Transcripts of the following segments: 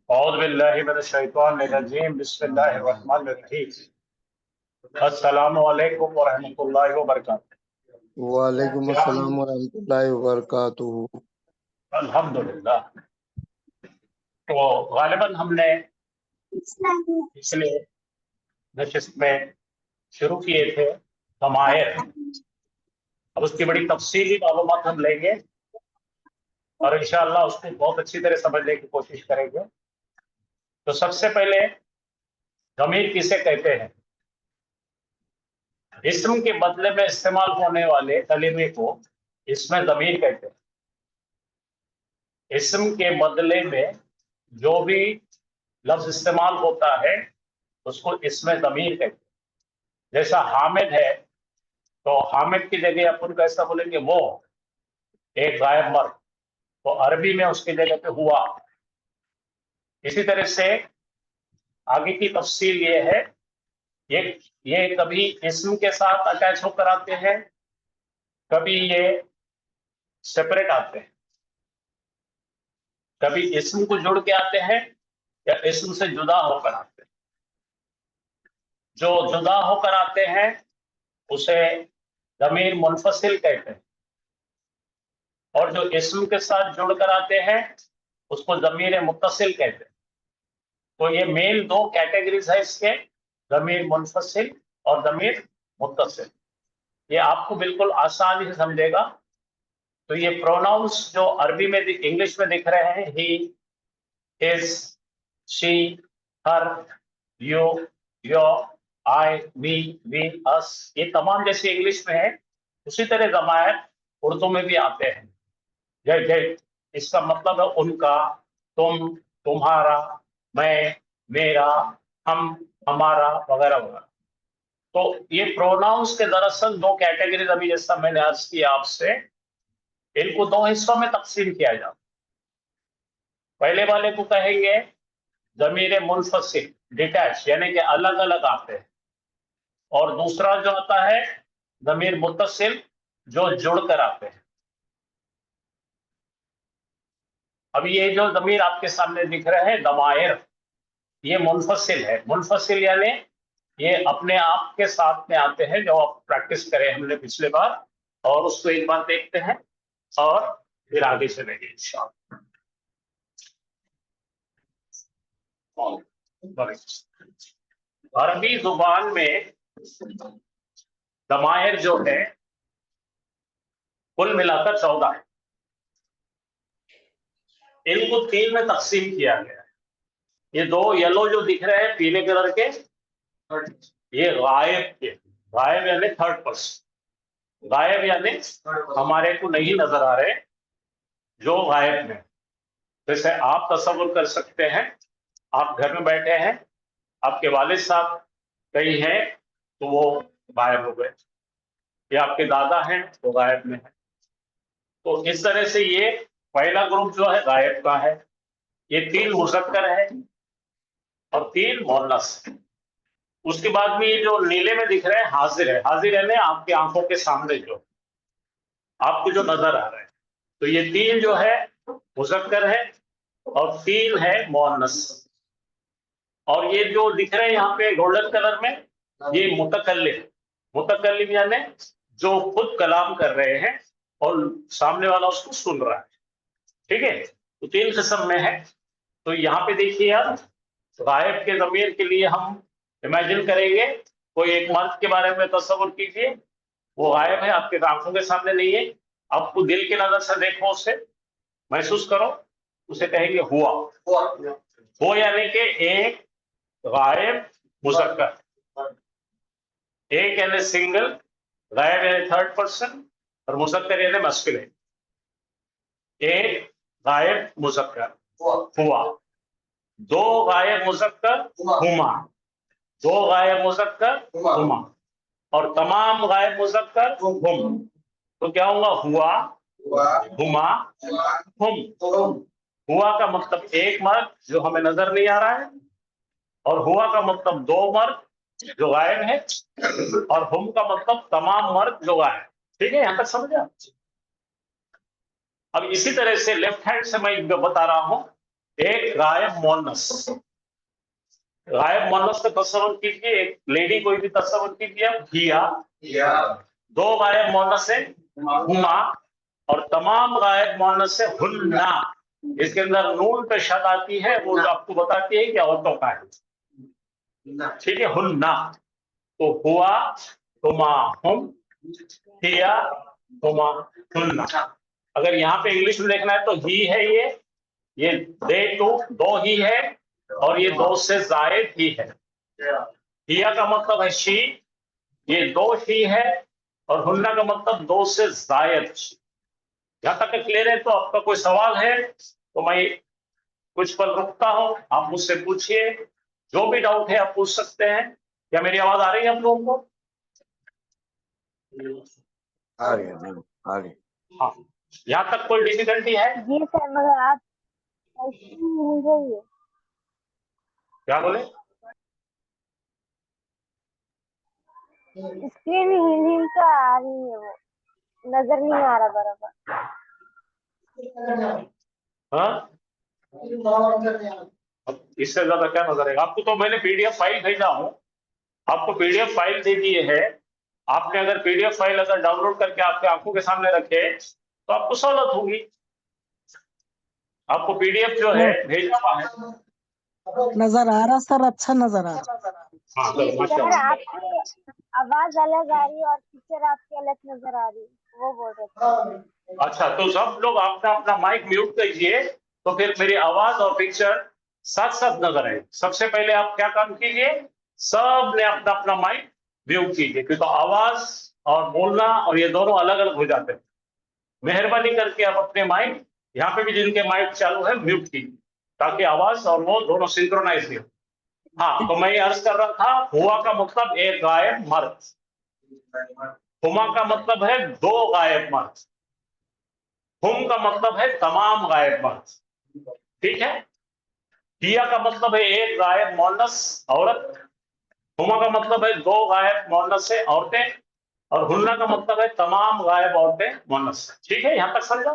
औज़ु बिल्लाहि मिनश्शैतानिर्रजीम बिस्मिल्लाहिर्रहमानिर्रहीम। अस्सलामु अलैकुम व रहमतुल्लाहि व वालेकुम बरकातुहू। अस्सलाम वरहमतुल्लाहि वबरकातुहू। अल्हम्दुलिल्लाह। तो गालिबन हमने पिछले नशिस्त में शुरू किए थे ज़माइर। अब उसकी बड़ी तफसीली मालूमात हम लेंगे और इंशाअल्लाह उसको बहुत अच्छी तरह समझने की कोशिश करेंगे। तो सबसे पहले ज़मीर किसे कहते हैं? इस्म के बदले में इस्तेमाल होने वाले कलीमे को इसमें ज़मीर कहते हैं। इस्म के बदले में जो भी लफ्ज इस्तेमाल होता है उसको इसमें ज़मीर कहते हैं। जैसा हामिद है तो हामिद की जगह अपन कैसा बोलेंगे? वो एक गायब मर्द, तो अरबी में उसकी जगह पे हुआ। इसी तरह से आगे की तफसील ये है, ये कभी इस्म के साथ अटैच होकर आते हैं, कभी ये सेपरेट आते हैं, कभी इस्म को जुड़ के आते हैं या इस्म से जुदा होकर आते हैं। जो जुदा होकर आते हैं उसे ज़मीर मुनफसिल कहते हैं और जो इस्म के साथ जुड़कर आते हैं उसको ज़मीर मुत्तसिल कहते हैं। तो ये मेन दो कैटेगरीज है इसके, ज़मीर मुनफसिल और ज़मीर मुत्तसिल। ये आपको बिल्कुल आसानी से समझेगा। तो ये प्रोनाउंस जो अरबी में इंग्लिश में दिख रहे हैं, he, his, she, her, you, your, I, we, us, ये तमाम जैसे इंग्लिश में है उसी तरह ज़माइर उर्दू में भी आते हैं। जय जय, इसका मतलब है उनका, तुम, तुम्हारा, मैं, मेरा, हम, हमारा, वगैरह वगैरह। तो ये प्रोनाउंस के दरअसल दो कैटेगरीज, अभी जैसा मैंने अर्ज किया आपसे, इनको दो हिस्सों में तकसीम किया जाता। पहले वाले को कहेंगे ज़मीर मुनफसिल, डिटैच, यानी कि अलग अलग आते हैं, और दूसरा जो आता है ज़मीर मुत्तसिल, जो जुड़कर आते हैं। अब ये जो ज़मीर आपके सामने दिख रहे हैं ज़माइर, ये मुनफसिल है। मुनफसिल यानी ये अपने आप के साथ में आते हैं, जो आप प्रैक्टिस करें हमने पिछले बार, और उसको एक बार देखते हैं और फिर आगे चलेंगे इंशाअल्लाह। अरबी जुबान में ज़माइर जो है कुल मिलाकर 14 है। इनको तीन में तकसीम किया गया है। ये दो येलो जो दिख रहे हैं पीले कलर के, ये गायब के, गायब यानी थर्ड पर्सन, गायब यानी हमारे को नहीं नजर आ रहे, जो गायब में। जैसे आप तसव्वुर कर सकते हैं, आप घर में बैठे हैं, आपके वालिद साहब कहीं हैं तो वो गायब हो गए, या आपके दादा हैं तो गायब में है। तो इस तरह से ये पहला ग्रुप जो है गायब का है। ये तीन मुज़क्कर है और तीन मुअन्नस है। उसके बाद में ये जो नीले में दिख रहे हैं हाजिर है। हाजिर यानी आपकी आंखों के सामने जो आपको जो नजर आ रहा है। तो ये तीन जो है मुज़क्कर है और तीन है मुअन्नस। और ये जो दिख रहे हैं यहाँ पे गोल्डन कलर में, ये मुतकल्लिम। मुतकल्लिम यानी जो खुद कलाम कर रहे हैं और सामने वाला उसको सुन रहा है। ठीक है, तो तीन किस्म में है। तो यहाँ पे देखिए आप, गायब के ज़मीर के लिए हम इमेजिन करेंगे, कोई एक मर्द के बारे में तस्वुर कीजिए, वो गायब है, आपके आंखों के सामने नहीं है, आपको दिल की नजर से देखो, उसे महसूस करो, उसे कहेंगे हुआ। हो यानी कि एक गायब मुज़क्कर, एक यानी सिंगल, गायब यानी थर्ड पर्सन, और मुज़क्कर यानी मस्कुलिन। एक गायब मुज़क्कर हुआ, दो गायब मुज़क्कर हुमा, दो गायब मुज़क्कर हुमा, और तमाम गायब मुज़क्कर हुम। तो क्या होगा? हुआ, हुमा, हुम। हुआ का मतलब एक मर्द जो हमें नजर नहीं आ रहा है, और हुआ का मतलब दो मर्द जो गायब है, और हुम का मतलब तमाम मर्द जो गायब। ठीक है, यहां तक समझ आप? अब इसी तरह से लेफ्ट हैंड से मैं बता रहा हूं, एक गायब मोनस। गायब मोनस का तस्वर कीजिए, एक लेडी कोई भी तस्वर कीजिए, हिया। दो गायब मोनस है, हुमा, और तमाम गायब मोनस से हुन्ना। इसके अंदर नून पे शद आती है, वो आपको बताती है कि औरतों का है। ठीक है, हुन्ना। तो हुआ, हुमा, हुम, हिया, हुमा, हुन्ना। अगर यहाँ पे इंग्लिश में देखना है तो ही है, ये दे टू दो ही है, और ये दो से जायद ही है। हिया का मतलब है शी, ये दो शी है, और हुन्ना का मतलब दो से जायद। यहाँ तक क्लियर है? तो आपका कोई सवाल है तो मैं कुछ पल रुकता हूं, आप मुझसे पूछिए, जो भी डाउट है आप पूछ सकते हैं। क्या मेरी आवाज आ रही है आप लोगों को? आ रही है मैम, आ रही है। हाँ, यहाँ तक कोई डिफिकल्टी है? जी सर, मगर आप मिल रही है। क्या बोले? स्क्रीन हिल हिल तो आ रही है, वो नजर नहीं आ रहा बराबर। हाँ, अब इससे ज्यादा क्या नजर आएगा आपको? तो मैंने पीडीएफ फाइल भेजा हूं, आपको पीडीएफ फाइल दे दी है। आपने अगर पीडीएफ फाइल अगर डाउनलोड करके आपके आंखों के सामने रखे तो आपको सहूलत होगी। आपको पीडीएफ जो है भेजा हुआ है। नजर आ रहा सर, अच्छा नजर आ रहा। हाँ चलो, सर माशाल्लाह। आपकी आवाज अलग आ रही है और पिक्चर आपकी अलग नजर आ रही है, वो बोल रहे थे। अच्छा, तो सब लोग अपना अपना माइक म्यूट कीजिए, तो फिर मेरी आवाज और पिक्चर साथ साथ नजर आए। सबसे पहले आप क्या काम कीजिए, सब ने अपना अपना माइक म्यूट कीजिए, क्योंकि आवाज और बोलना और ये दोनों अलग अलग हो जाते हैं। मेहरबानी करके आप अपने माइक, यहाँ पे भी जिनके माइक चालू है, म्यूट कीजिए, ताकि आवाज और वो दोनों सिंक्रोनाइज हो। हाँ, तो मैं ये अर्ज कर रहा था, हुआ का मतलब एक गायब मर्द, हुमा का मतलब है दो गायब मर्द, हुम का मतलब है तमाम गायब मर्द। ठीक है, हिया का मतलब है एक गायब मोनस औरत, हुमा का मतलब है दो गायब मोनस है औरतें, और हुन्ना का मतलब है तमाम गायब औरतें मोनस। ठीक है, यहां तक समझो?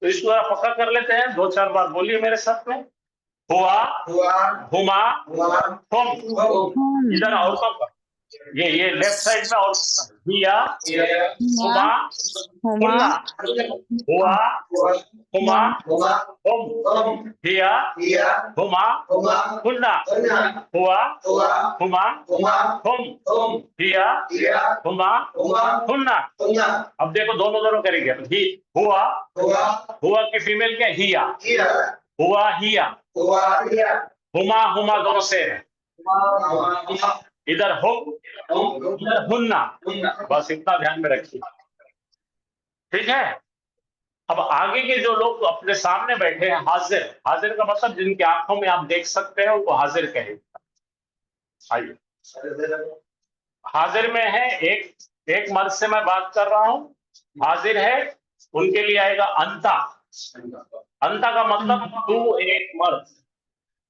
तो इसको जरा पक्का कर लेते हैं, दो चार बार बोलिए मेरे साथ में। हुआ, हुमा, हुम। इधर औरतों का, ये लेफ्ट साइड में और हिया, हुमा, हुन्ना, हुआ, हुमा, हुम, हिया, हुमा, हुन्ना, हुआ, हुमा, हुम, हिया, हुमा, हुन्ना। अब देखो दोनों दोनों करेंगे। ही, हुआ, हुआ की फीमेल क्या? हिया, हुआ, हिया, हुमा, हुमा दोनों से है। इधर हुम, इधर हुन्ना, बस इतना ध्यान में रखिए। ठीक है, अब आगे के जो लोग अपने सामने बैठे हैं, हाजिर, हाजिर का मतलब जिनकी आंखों में आप देख सकते हैं उनको हाजिर कहेंगे। आइए, हाजिर में है एक मर्द से मैं बात कर रहा हूं, हाजिर है, उनके लिए आएगा अंता। अंता का मतलब तू एक मर्द।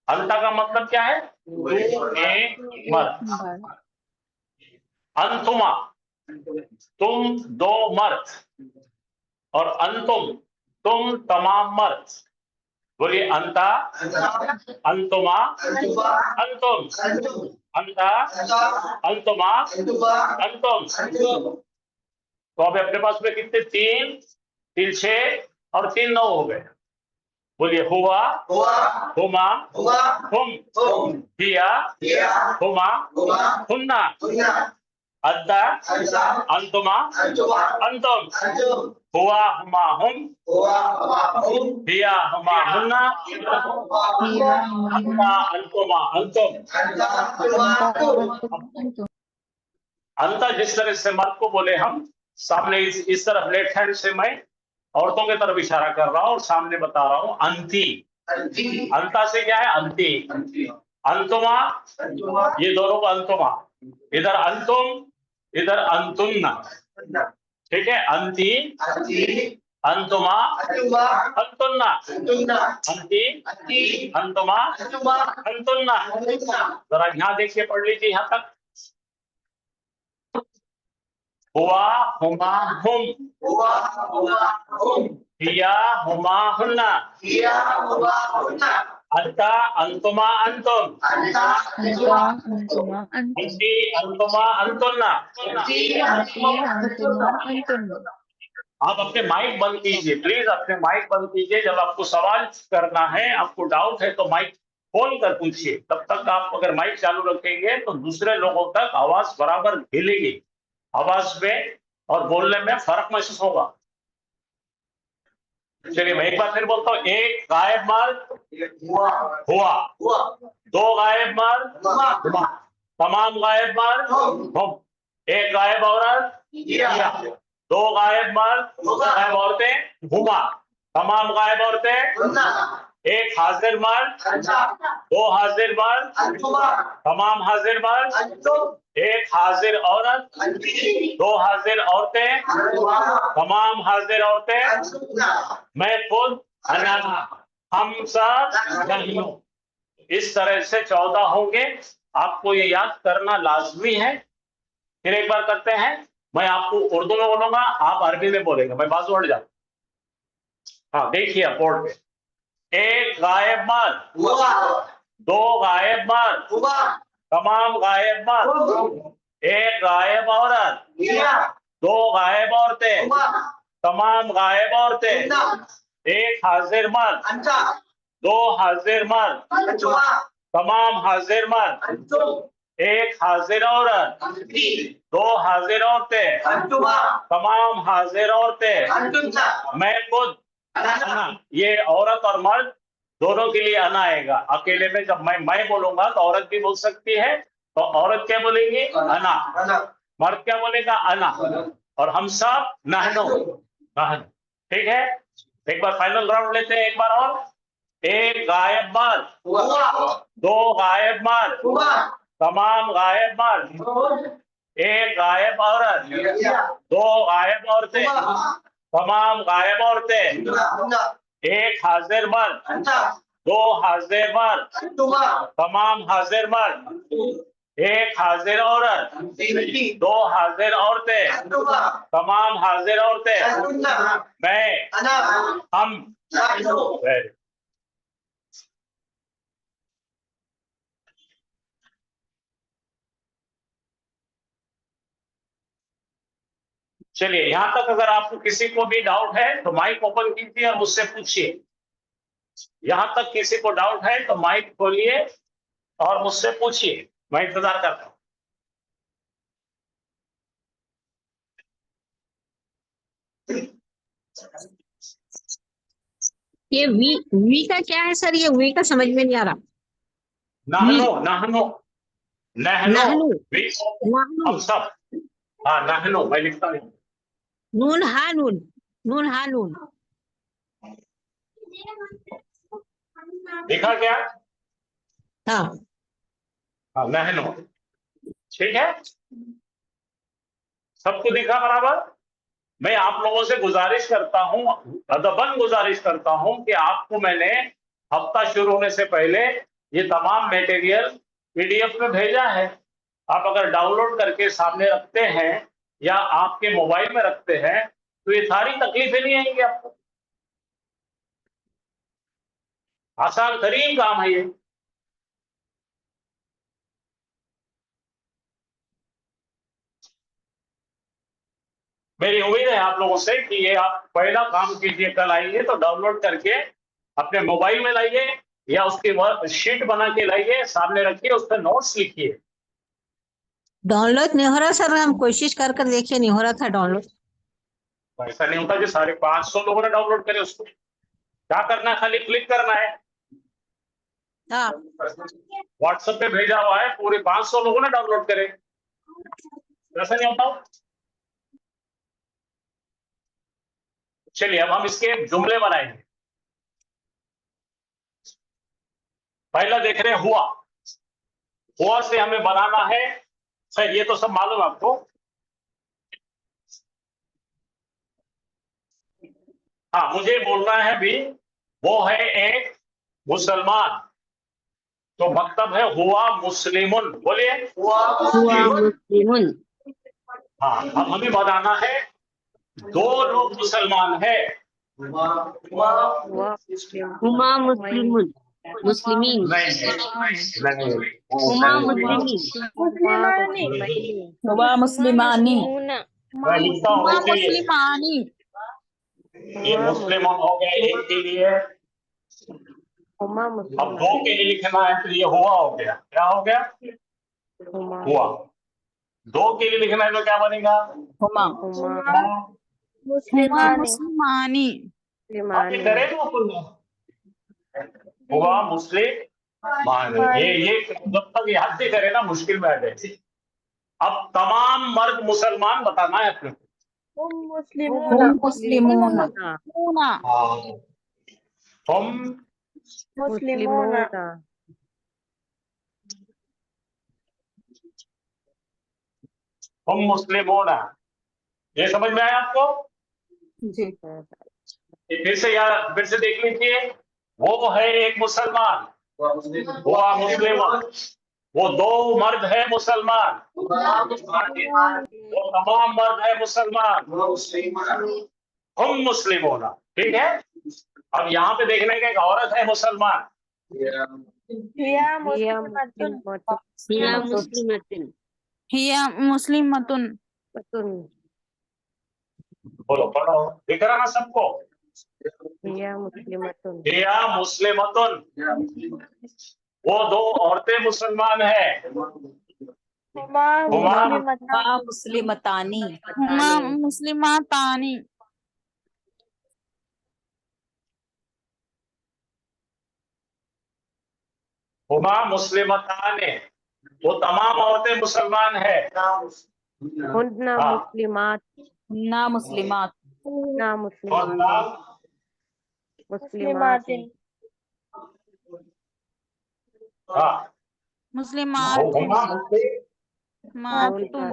अंता का मतलब क्या है? तू एक मर्द। अंतुमा, तुम दो मर्द, और अंतुम, तुम तमाम मर्द। बोलिए, अंता, अंतुमा, अंतुम, अंता, अंतुमा, अंतुम। तो अभी अपने पास में कितने? तीन, तीन छह, और तीन नौ हो गए। बोलिए, हुआ, हुमा, हुम, हिया, हुमा, हुन्ना, अंता, अंतुमा, अंतुम, हुआ, हुमा, हुम, हिया, हुमा, हुन्ना, अंता, अंतुमा, अंतुम। अंता जिस तरह से मर्द को बोले हम, सामने इस तरफ लेफ्ट हैंड से मैं औरतों की तरफ इशारा कर रहा हूं और सामने बता रहा हूं अंती। अंता से क्या है? अंती। अंतुमा, ये दोनों का अंतुमा। इधर अंतुम, इधर अंतुन्ना। ठीक है, अंती, अंतुमा, अंतुन्ना, अंती, अंतुमा, अंतुन्ना। जरा यहाँ देखिए, पढ़ लीजिए यहाँ तक। हुआ, हुमा, हुम, हिया, हुमा, हुन्ना, अंता अंतुमा अंतुम, अंती अंतुमा अंतुन्ना। आप अपने माइक बंद कीजिए प्लीज, अपने माइक बंद कीजिए। जब आपको सवाल करना है, आपको डाउट है, तो माइक खोल कर पूछिए। तब तक आप अगर माइक चालू रखेंगे तो दूसरे लोगों तक आवाज बराबर हिलेगी, आवाज में और बोलने में फर्क महसूस होगा। चलिए मैं एक बार फिर बोलता हूँ। एक गायब मर्द हुआ, दो गायब मर्द हुआ, तमाम गायब मर्द हम, एक गायब औरत किया, दो गायब मर्द गायब औरतें घुमा, तमाम गायब औरतें, एक हाजिर मर्द, दो हाजिर मर्द, तमाम हाजिर मर्द, एक हाजिर औरत, दो हाजिर औरतें, तमाम हाजिर औरतें, मैं खुद, अना, हम सब, नहीं। इस तरह से 14 होंगे। आपको ये याद करना लाजमी है। फिर एक बार करते हैं। मैं आपको उर्दू में बोलूंगा, आप अरबी में बोलेंगे। मैं बाजू हट जाऊं। हाँ देखिए बोर्ड पे, एक गायब मर्द, दो गायब मर्द, तमाम गायब मर्द, एक गायब औरत, दो गायब औरतें, तमाम गायब औरतें, एक हाजिर मर्द, दो हाजिर मर्द, तमाम हाजिर मर्द, एक हाजिर औरत, दो हाजिर औरतें, तमाम हाजिर औरतें, मैं खुद, अना। ये औरत और मर्द दोनों के लिए अना आएगा। अकेले में जब मैं बोलूंगा तो औरत भी बोल सकती है, तो औरत क्या बोलेंगे? अना। मर्द क्या बोलेगा? अना। और हम सब नहनो, नहन। ठीक है, एक बार फाइनल राउंड लेते हैं एक बार और। एक गायब मर्द, दो गायब मर्द, तमाम गायब मर्द, एक गायब औरत, दो गायब औरतें, तमाम गायब औरतें, एक हाजिर मर्द, दो हाजिर मर्द, तमाम हाजिर मर्द, एक हाजिर औरत, दो हाजिर औरतें, तमाम हाजिर औरतें, मैं, हम। Very. चलिए यहां तक अगर आपको किसी को भी डाउट है तो माइक ओपन कीजिए और मुझसे पूछिए। यहां तक किसी को डाउट है तो माइक खोलिए और मुझसे पूछिए, मैं इंतजार करता हूं। ये वी का क्या है सर? ये वी का समझ में नहीं आ रहा। नहनो, नहनो, नहनो, नहनु, वी, नहनु, हम सब। हाँ नहनो, मैं लिखता हूँ। नून हा नून, नून हा नून। लिखा क्या? हाँ हाँ नहनो। ठीक है, सबको दिखा बराबर। मैं आप लोगों से गुजारिश करता हूं, अदबन गुजारिश करता हूं कि आपको मैंने हफ्ता शुरू होने से पहले ये तमाम मटेरियल पीडीएफ में भेजा है। आप अगर डाउनलोड करके सामने रखते हैं या आपके मोबाइल में रखते हैं तो ये सारी तकलीफें नहीं आएंगी आपको। आसान तरीन काम है ये। मेरी उम्मीद है आप लोगों से कि ये आप पहला काम कीजिए। कल आइए तो डाउनलोड करके अपने मोबाइल में लाइए या उसकी शीट बना के लाइए, सामने रखिए, उस पर नोट्स लिखिए। डाउनलोड नहीं हो रहा सर, हम कोशिश कर कर देखिए, नहीं हो रहा था डाउनलोड। ऐसा नहीं होता कि 550 लोगों ने डाउनलोड करे उसको। क्या करना है, खाली क्लिक करना है। हाँ व्हाट्सएप पे भेजा हुआ है, पूरे 500 लोगों ने डाउनलोड करे। ऐसा नहीं होता। चलिए अब हम इसके जुमले बनाएंगे। पहला देख रहे हैं हुआ। हुआ से हमें बनाना है, सर ये तो सब मालूम आपको। हाँ मुझे बोलना है भी, वो है एक मुसलमान, तो मतलब है हुआ मुस्लिमुन। बोलिए हुआ मुस्लिमुन। हाँ, अब हमें बताना है दो लोग मुसलमान है। हुमा मुस्लिमुन। मुस्लिमीन नहीं हुमा मुस्लिमीन मुस्लिमानी हुआ मुस्लिमानी मुना मैं लिखता हूँ हुआ इसके लिए। मुस्लिमानी ये मुस्लिम हो गया एक के लिए, हुमा अब मुस्लिम दो के लिए लिखना है तो ये हुआ हो गया। क्या हो गया? हुमा हुआ। दो के लिए लिखना है तो क्या बनेगा? हुमा हुमा हुआ मुस्लिमानी मुस्लिमानी आप ये करें तो अपन हुआ मुस्लिम माने ये जब तक याद से करे ना मुश्किल में आ जाए। अब तमाम मर्द मुसलमान बताना है अपने को। हम मुस्लिमूना हुम मुस्लिमून मुस्लिमूना हम मुस्लिमूना हम मुस्लिमों ये समझ में आया आपको? जी ये फिर से देख लीजिए। वो है एक मुसलमान, हुआ मुस्लिम। वो दो मर्द है मुसलमान, वो तमाम मर्द है मुसलमान। हम मुस्लिम होना, ठीक है। अब यहाँ पे देखने का एक औरत है मुसलमान। हिया मुस्लिमतुन हिया मुस्लिमतिन हिया मुस्लिमतुन बोलो पढ़ो, दिख रहा ना सबको? हिया मुस्लिमतुन हिया मुस्लिमतुन, वो दो औरतें मुसलमान है। हुमा हुमा मुस्लिमतानी मुस्लिमतानी हुमा मुस्लिमतानी हुमा मुस्लिमताने, वो तमाम औरतें मुसलमान है। हुन्ना हाँ। मुस्लिमात ना मुस्लिमात ना और मुस्लिमात नाम मुस्लिमातिन हाँ मुस्लिमात हुमा मुस्लिम मातुन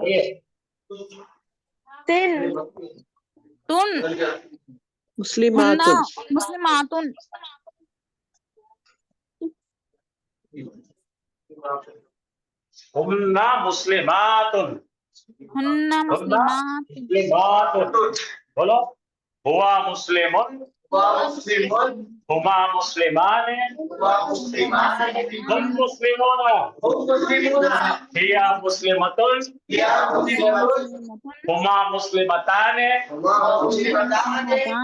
तिन तुन हुन्ना मुस्लिमातुन हुन्ना मुस्लिमातुन हुन्ना मुस्लिमात मुस्लिमातुन बोलो। हुआ मुस्लिमुन हुमा मुस्लिमान हम मुस्लिमोन हिया मुस्लिमतुन हुमा मुस्लिमतान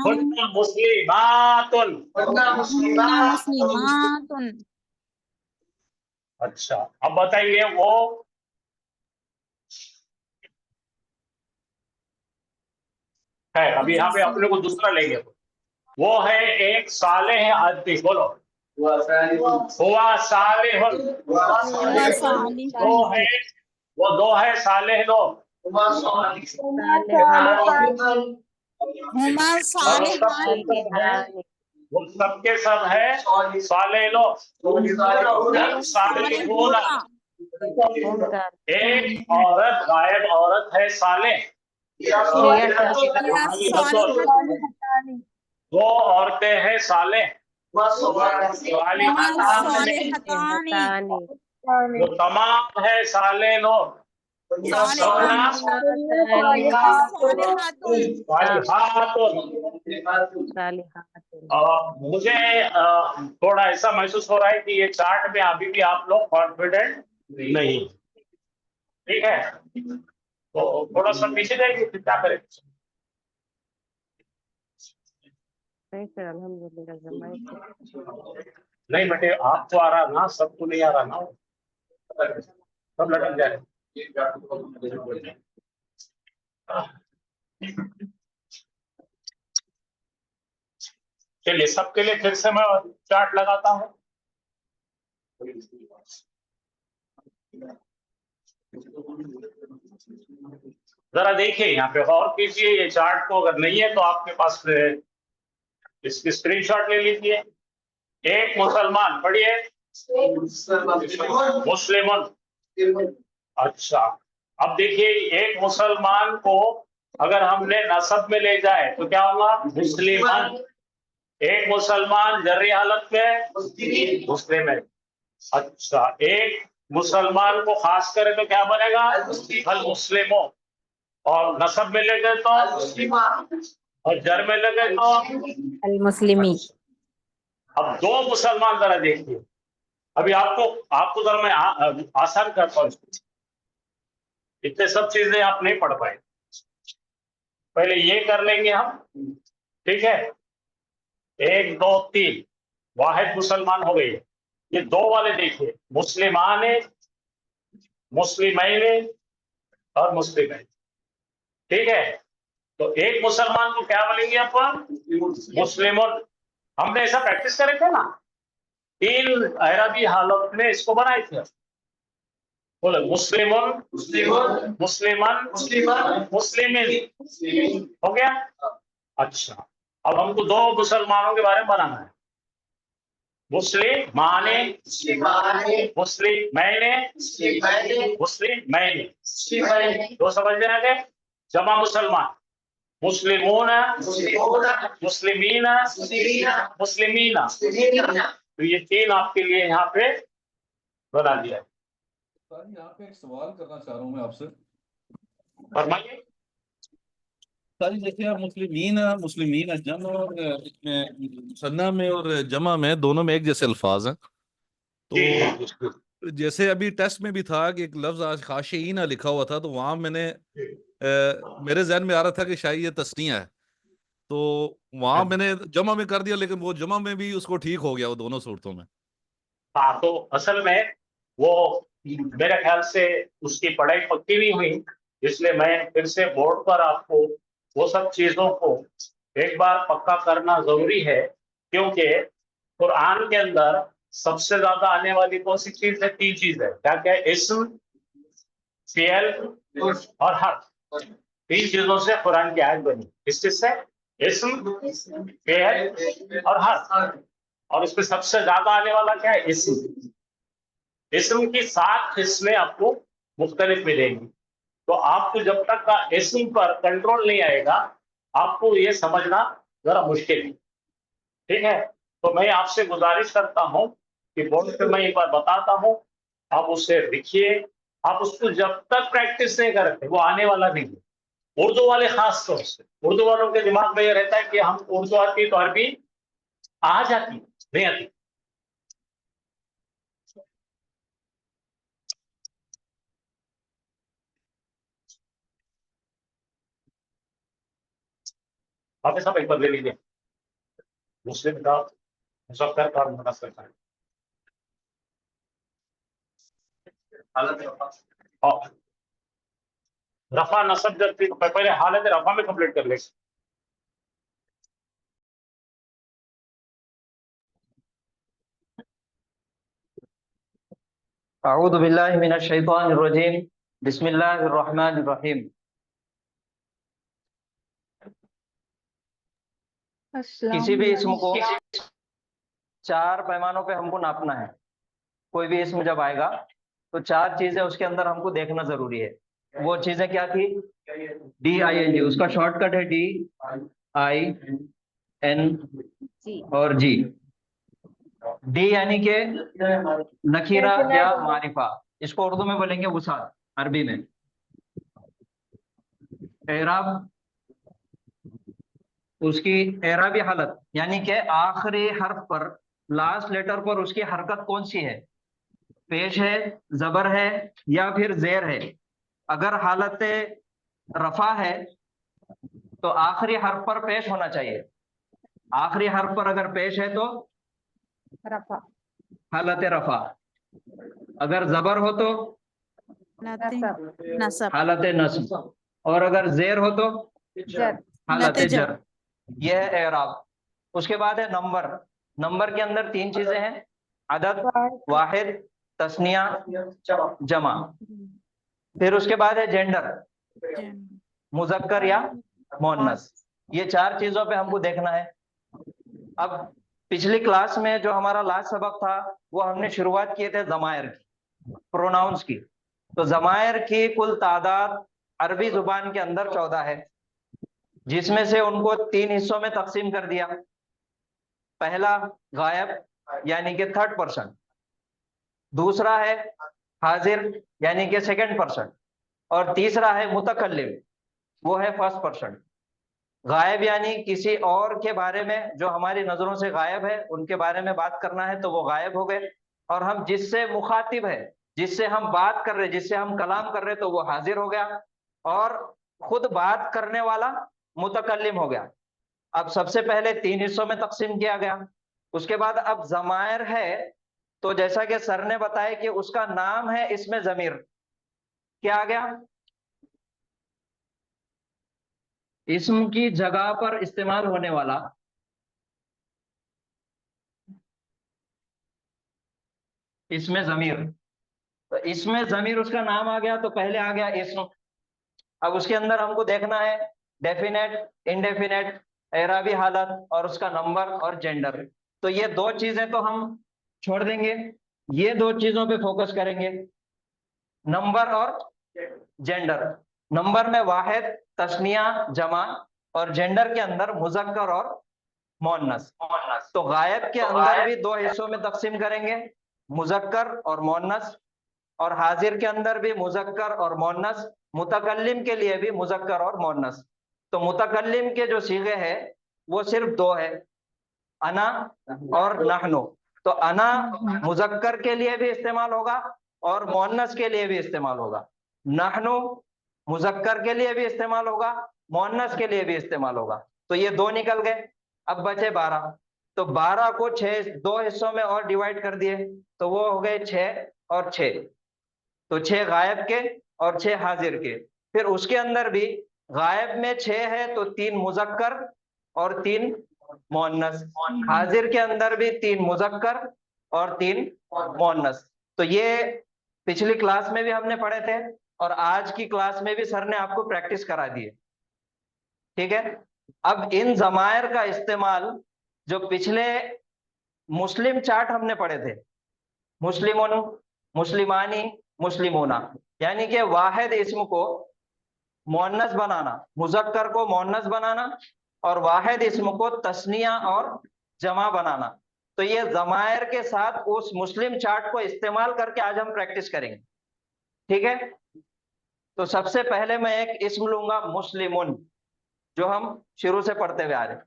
हुन्ना मुस्लिमातुन। हुन्ना मुस्लिमातुन अच्छा, अब बताइए वो है। अभी यहाँ पे अपने को दूसरा लेंगे। वो है एक सालेह आदमी, बोलो। हुआ सालेह, दो है, वो दो है सालेह लोग। हुमा सालिहात वो सबके सब है सालेह लोग। सालिहून, एक औरत गायब औरत है सालेह। दो औरतें हैं सालेह। वो तमाम है सालेह लोग। मुझे थोड़ा ऐसा महसूस हो रहा है कि ये चार्ट में अभी भी आप लोग कॉन्फिडेंट नहीं, ठीक है। तो थोड़ा सा पीछे जाएंगे फिर क्या करें? नहीं सर अल्हम्दुलिल्लाह जमाई नहीं बेटे, आपको आ रहा ना, सबको नहीं आ रहा ना, सब लटक जाए। चलिए सबके लिए फिर से मैं चार्ट लगाता हूँ। जरा देखिए यहाँ पे गौर कीजिए, ये चार्ट को अगर नहीं है तो आपके पास इसकी स्क्रीनशॉट ले लीजिए। एक मुसलमान, पढ़िए मुस्लिमन। अच्छा, अब देखिए एक मुसलमान को अगर हमने नसब में ले जाए तो क्या होगा? मुस्लिमान। एक मुसलमान जर्री हालत में मुस्लिम है। अच्छा, एक मुसलमान को खास करे तो क्या बनेगा? अल मुस्लिमों। और नसब में ले गए तो, और जर में ले गए तो अल मुस्लिमी। अब दो मुसलमान जरा देखिए, अभी आपको जरा मैं आसान करता हूँ इसको। इतने सब चीजें आप नहीं पढ़ पाए, पहले ये कर लेंगे हम, ठीक है। 1 2 3 वाहिद मुसलमान हो गए। ये दो वाले देखिए, मुस्लिमाने, मुस्लिमैने और मुस्लिमैन, ठीक है। तो एक मुसलमान को क्या बोलेंगे अपन? मुस्लिमुन। हमने ऐसा प्रैक्टिस करे थे ना, 3 अरबी हालत में इसको बनाए थे। बोले मुस्लिमुन, मुस्लिमुन, मुस्लिमान, मुस्लिमान, मुस्लिमीन, हो गया। अच्छा, अब हमको दो मुसलमानों के बारे में बनाना है। मुस्लिमाने, मुस्लिमैने, मुस्लिमैने, दो समझ में आ गए। जमा मुसलमान, मुस्लिमून, मुस्लिमीना, मुस्लिमीना। तो ये 3 आपके लिए यहाँ पे बना दिया है। सर यहाँ पे एक सवाल करना चाह रहा हूँ मैं आपसे। फरमाइए। सर जैसे आप मुस्लिमीन मुस्लिमीन जम और मुसन्ना में और जमा में दोनों में एक जैसे अल्फाज हैं, तो जैसे अभी टेस्ट में भी था कि एक लफ्ज आज खाशीना लिखा हुआ था, तो वहां मेरे जहन में आ रहा था कि शायद ये तस्नीया है, तो वहां मैंने जमा में कर दिया, लेकिन वो जमा में भी उसको ठीक हो गया वो दोनों सूरतों में। हाँ, तो असल में वो मेरे ख्याल से उसकी पढ़ाई पक्की नहीं हुई, इसलिए मैं फिर से बोर्ड पर आपको वो सब चीजों को एक बार पक्का करना जरूरी है, क्योंकि कुरान के अंदर सबसे ज्यादा आने वाली कौन सी चीज है? 3 चीज है। क्या क्या? इस्म, फियल और हर्फ। 3 चीजों से कुरान की आयत बनी। किस चीज से? इस्म, फियल और हर्फ। और इसमें सबसे ज्यादा आने वाला क्या है? इस्म। इस्म की 7 किस्में आपको मुख्तलिफ मिलेंगी। तो आपको जब तक का इस्म पर कंट्रोल नहीं आएगा, आपको ये समझना जरा मुश्किल है, ठीक है। तो मैं आपसे गुजारिश करता हूं कि बोर्ड पे मैं एक बार बताता हूं, आप उससे लिखिए। आप उसको जब तक प्रैक्टिस नहीं करते वो आने वाला नहीं है। उर्दू वाले खास तौर से, उर्दू वालों के दिमाग में ये रहता है कि हम उर्दू आती तो अरबी आ जाती, नहीं आती। आप सब एक बार ले लीजिए। मुस्लिम का मुसक्कर का मुनस्सर का और रफा नसब जब थी, तो पहले हालत रफा में कंप्लीट कर ले। अऊज़ु बिल्लाहि मिनश शैतानिर रजीम, बिस्मिल्लाहिर रहमानिर रहीम। किसी भी इसम को 4 पैमानों पे हमको नापना है। कोई भी इसम जब आएगा तो 4 चीजें उसके अंदर हमको देखना जरूरी है। वो चीजें क्या थी? DING, उसका शॉर्टकट है DIN और जी। डी यानी के नकीरा या मारिफा, इसको उर्दू में बोलेंगे वुसात, अरबी में। एराब, उसकी एराबी हालत यानी कि आखिरी हर्फ पर, लास्ट लेटर पर उसकी हरकत कौन सी है? पेश है, जबर है या फिर जेर है। अगर हालत रफा है तो आखिरी हर्फ पर पेश होना चाहिए। आखिरी हर्फ पर अगर पेश है तो रफा, हालत रफा। अगर जबर हो तो नसब, हालत नस्ब। और अगर जेर हो तो हालत नतीजा। जर। यह है एराब। उसके बाद है नंबर। नंबर के अंदर 3 चीजें हैं: अदद, वाहिद, तस्निया, जमा। फिर उसके बाद है जेंडर, मुजक्कर या मोन्नस। ये 4 चीजों पे हमको देखना है। अब पिछली क्लास में जो हमारा लास्ट सबक था, वो हमने शुरुआत किए थे जमायर की, प्रोनाउंस की। तो जमायर की कुल तादाद अरबी जुबान के अंदर 14 है, जिसमें से उनको 3 हिस्सों में तकसीम कर दिया। पहला गायब यानी कि 3rd पर्सन, दूसरा है हाजिर यानी कि 2nd पर्सन, और तीसरा है मुतकल्लिम, वो है 1st पर्सन। गायब यानी किसी और के बारे में जो हमारी नजरों से गायब है, उनके बारे में बात करना है तो वो गायब हो गए। और हम जिससे मुखातिब है, जिससे हम बात कर रहे, जिससे हम कलाम कर रहे, तो वो हाजिर हो गया। और खुद बात करने वाला मुतकल्लिम हो गया। अब सबसे पहले 3 हिस्सों में तकसीम किया गया। उसके बाद अब जमायर है, तो जैसा कि सर ने बताया कि उसका नाम है, इसमें जमीर क्या आ गया, इस्म की जगह पर इस्तेमाल होने वाला इसमें जमीर। तो इसमें जमीर उसका नाम आ गया, तो पहले आ गया इस्म। अब उसके अंदर हमको देखना है डेफिनेट, इंडेफिनेट, एराबी हालत और उसका नंबर और जेंडर। तो ये 2 चीजें तो हम छोड़ देंगे, ये 2 चीजों पे फोकस करेंगे, नंबर और जेंडर। नंबर में वाहिद, तस्निया, जमा, और जेंडर के अंदर मुजक्कर और मोन्नस। तो गायब के अंदर भी 2 हिस्सों में तकसीम करेंगे, मुजक्कर और मोन्नस। और हाजिर के अंदर भी मुजक्कर और मोन्नस, मुतकल्लिम के लिए भी मुजक्कर और मोन्नस। तो मुतकल्लिम के जो सीगे हैं वो सिर्फ 2 है, अना और नहनु। तो अना मुजक्कर के लिए भी इस्तेमाल होगा और मोन्नस के लिए भी इस्तेमाल होगा। नहनु मुजक्कर के लिए भी इस्तेमाल होगा, मोन्नस के लिए भी इस्तेमाल होगा। तो ये 2 निकल गए, अब बचे 12। तो 12 को 2 हिस्सों में और डिवाइड कर दिए, तो वो हो गए 6 और 6। तो 6 गायब के और 6 हाजिर के। फिर उसके अंदर भी गायब में 6 है, तो 3 मुजक्कर और 3 मोन्नस। हाजिर के अंदर भी 3 मुजक्कर और 3 मोन्नस। तो ये पिछली क्लास में भी हमने पढ़े थे और आज की क्लास में भी सर ने आपको प्रैक्टिस करा दी है, ठीक है। अब इन जमायर का इस्तेमाल जो पिछले मुस्लिम चार्ट हमने पढ़े थे, मुस्लिमुन, मुस्लिमानी, मुस्लिमोना, यानी कि वाहिद इस्म को मोन्नस बनाना, मुजक्कर को मोन्नस बनाना और वाहिद इस्म को तस्निया और जमा बनाना। तो ये जमायर के साथ उस मुस्लिम चार्ट को इस्तेमाल करके आज हम प्रैक्टिस करेंगे, ठीक है। तो सबसे पहले मैं एक इस्म लूंगा मुस्लिमुन, जो हम शुरू से पढ़ते हुए आ रहे हैं।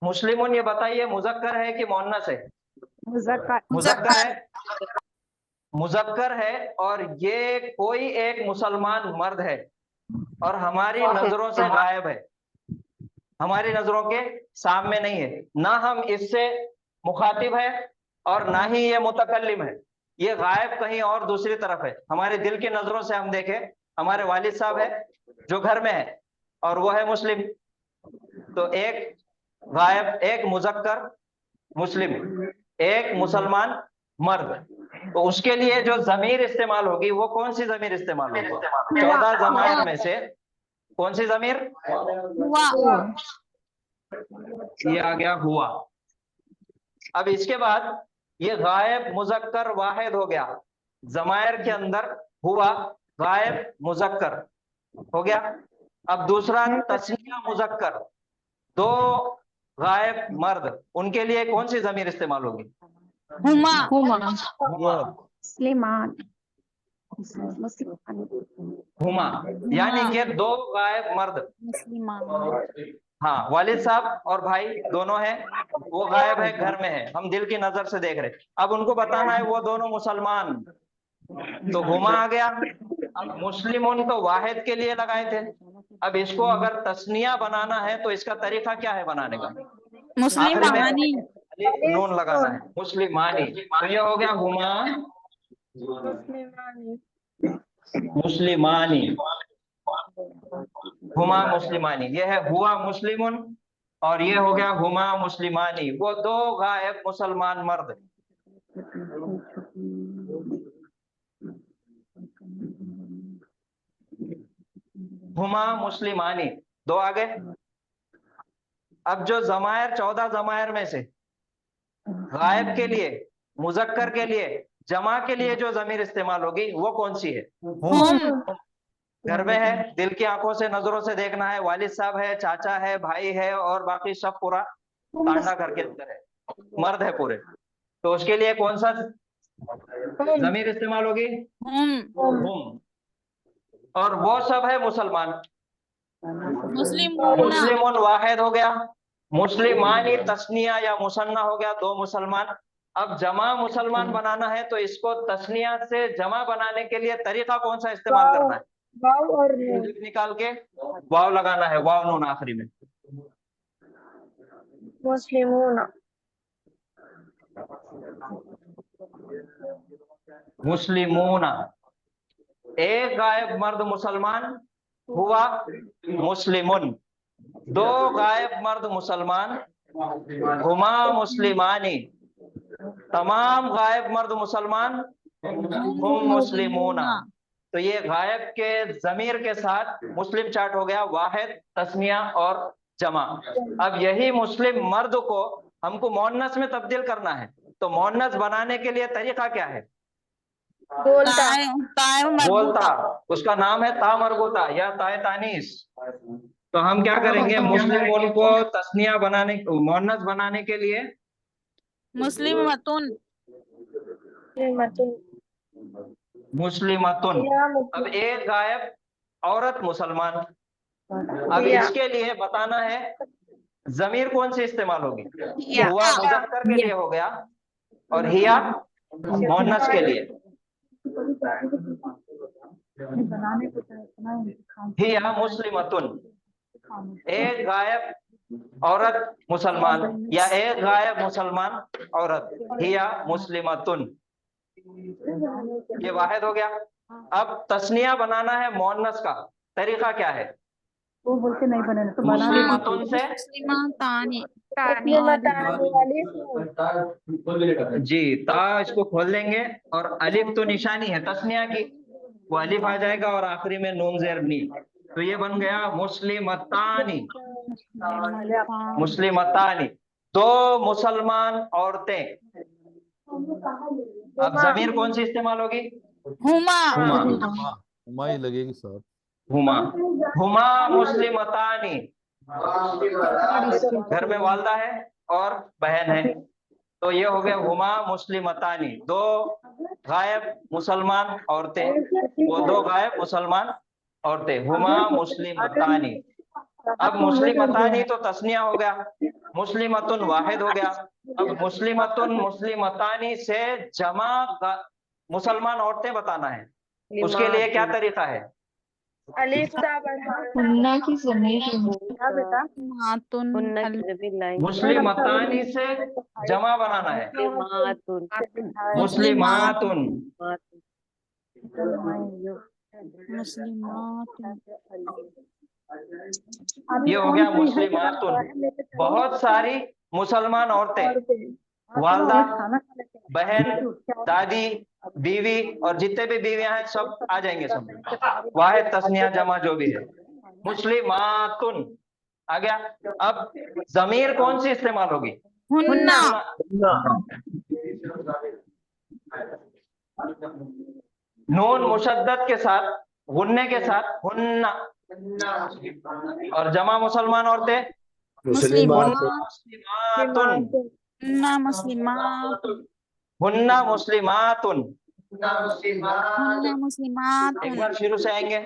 मुस्लिमुन ये बताइए मुजक्कर है कि मोन्नस है? मुजक्कर है, मुजक्कर है। और ये कोई एक मुसलमान मर्द है और हमारी नजरों से गायब है, हमारी नजरों के सामने नहीं है। ना हम इससे मुखातिब है और ना ही ये मुतकल्लिम है, ये गायब कहीं और दूसरी तरफ है। हमारे दिल की नजरों से हम देखें, हमारे वालिद साहब है जो घर में है और वो है मुस्लिम। तो एक गायब, एक मुजक्कर मुस्लिम, एक मुसलमान मर्द। तो उसके लिए जो जमीर इस्तेमाल होगी वो कौन सी जमीर इस्तेमाल होगी? 14 जमायर में से कौन सी जमीर? हुआ। ये आ गया हुआ। अब इसके बाद ये गायब, मुजक्कर, वाहिद हो गया। जमायर के अंदर हुआ, गायब, मुजक्कर हो गया। अब दूसरा तस्निया, मुजक्कर, 2 गायब मर्द, उनके लिए कौन सी जमीर इस्तेमाल होगी? हुमा, यानी कि 2 गायब मर्द। हाँ, वालिद साहब और भाई दोनों हैं, वो गायब है, घर में है, हम दिल की नजर से देख रहे। अब उनको बताना है वो दोनों मुसलमान, तो हुमा आ गया। अब मुस्लिमुन तो वाहिद के लिए लगाए थे। अब इसको अगर तस्निया बनाना है तो इसका तरीका क्या है बनाने का? मुस्लिमानी। नून लगाना है, मुस्लिमानी। तो ये हो गया हुमा मुस्लिमानी, हुमा मुस्लिमानी। ये है हुआ मुस्लिमुन और ये हो गया हुमा मुस्लिमानी, वो 2 गायब मुसलमान मर्द। हुमा मुस्लिमानी, 2 आ गए। अब जो जमायर, 14 जमायर में से गायब के लिए, मुजक्कर के लिए, जमा के लिए जो जमीर इस्तेमाल होगी वो कौन सी है? घर में है, दिल की आंखों से, नजरों से देखना है, वालिद साहब है, चाचा है, भाई है और बाकी सब पूरा तांडा करके अंदर है। मर्द है पूरे, तो उसके लिए कौन सा जमीर इस्तेमाल होगी? हुम। और वो सब है मुसलमान। मुस्लिमूना मुस्लिमुन वाहिद हो गया, मुस्लिमानी तस्निया या मुसन्ना हो गया, 2 मुसलमान। अब जमा मुसलमान बनाना है तो इसको तस्निया से जमा बनाने के लिए तरीका कौन सा इस्तेमाल करना है? वाव और अलिफ निकाल के वाव लगाना है, वाव नून आखिरी में। मुस्लिमूना। मुस्लिमूना, एक गायब मर्द मुसलमान हुआ मुस्लिमुन, 2 गायब मर्द मुसलमान हुमा मुस्लिमानी, तमाम गायब मर्द मुसलमान हुम मुस्लिमूना। तो ये गायब के जमीर के साथ मुस्लिम चार्ट हो गया, वाहिद, तस्निया और जमा। अब यही मुस्लिम मर्द को हमको मोन्नस में तब्दील करना है, तो मोन्नस बनाने के लिए तरीका क्या है? बोलता। बोलता, उसका नाम है ता मरबूता या ताए तानीस। तो हम क्या करेंगे, मुस्लिम को तस्निया बनाने, मोन्नस बनाने के लिए मुस्लिमतुन मुस्लिमतुन। अब एक गायब औरत मुसलमान, अब इसके लिए बताना है जमीर कौन सी इस्तेमाल होगी? हुआ मुज़क्कर के लिए हो गया और हिया मोन्नस के लिए। हिया मुस्लिमतुन, एक गायब औरत मुसलमान या एक गायब मुसलमान औरत, हिया मुस्लिमतुन, ये वाहिद हो गया। अब तस्निया बनाना है मोन्नस का, तरीका क्या है? वो बोलते नहीं बने तो मुस्लिमतुन से मुस्लिमतानी जी ता इसको खोल देंगे और अलिफ तो निशानी है तस्निया की, वो अलिफ आ जाएगा और आखिरी में नून ज़ेर नी, तो ये बन गया मुस्लिमतानी। मुस्लिमतानी, 2 मुसलमान औरतें। अब जमीर कौन सी इस्तेमाल होगी? हुमा हुमा ही लगेगी साहब। हुमा, हुमा मुस्लिमतानी, घर में वालदा है और बहन है, तो ये हो गया हुमा मुस्लिमतानी, 2 गायब मुसलमान औरतें, वो 2 गायब मुसलमान औरतें, हुमा मुस्लिमतानी। अब मुस्लिमतानी तो तस्निया हो गया, मुस्लिमतुन वाहिद हो गया। अब मुस्लिमतुन मुस्लिमतानी से जमा मुसलमान औरतें बताना है, उसके लिए क्या तरीका है? अलिफ ता बढ़ा हुन्ना की जमीर बेटा मातुन मुस्लिमतानी से जमा बनाना है, मुस्लिमातुन। मुस्लिमातुन ये हो गया मुस्लिमातुन। बहुत सारी मुसलमान औरतें, वालदा, बहन, दादी, बीवी और जितने भी बीवियां हैं सब आ जाएंगे, सब वाहिद तस्निया जमा जो भी है, मुस्लिमातुन आ गया। अब जमीर कौन सी इस्तेमाल होगी? हुन्ना नून मुशद्दद के साथ, गुन्ने के साथ हुन्ना, और जमा मुसलमान औरतें मुस्लिमातुन, हुन्ना मुस्लिमातुन हुन्ना मुस्लिमातुन। हुन्ना मुस्लिमातुन। एक बार शुरू से आएंगे।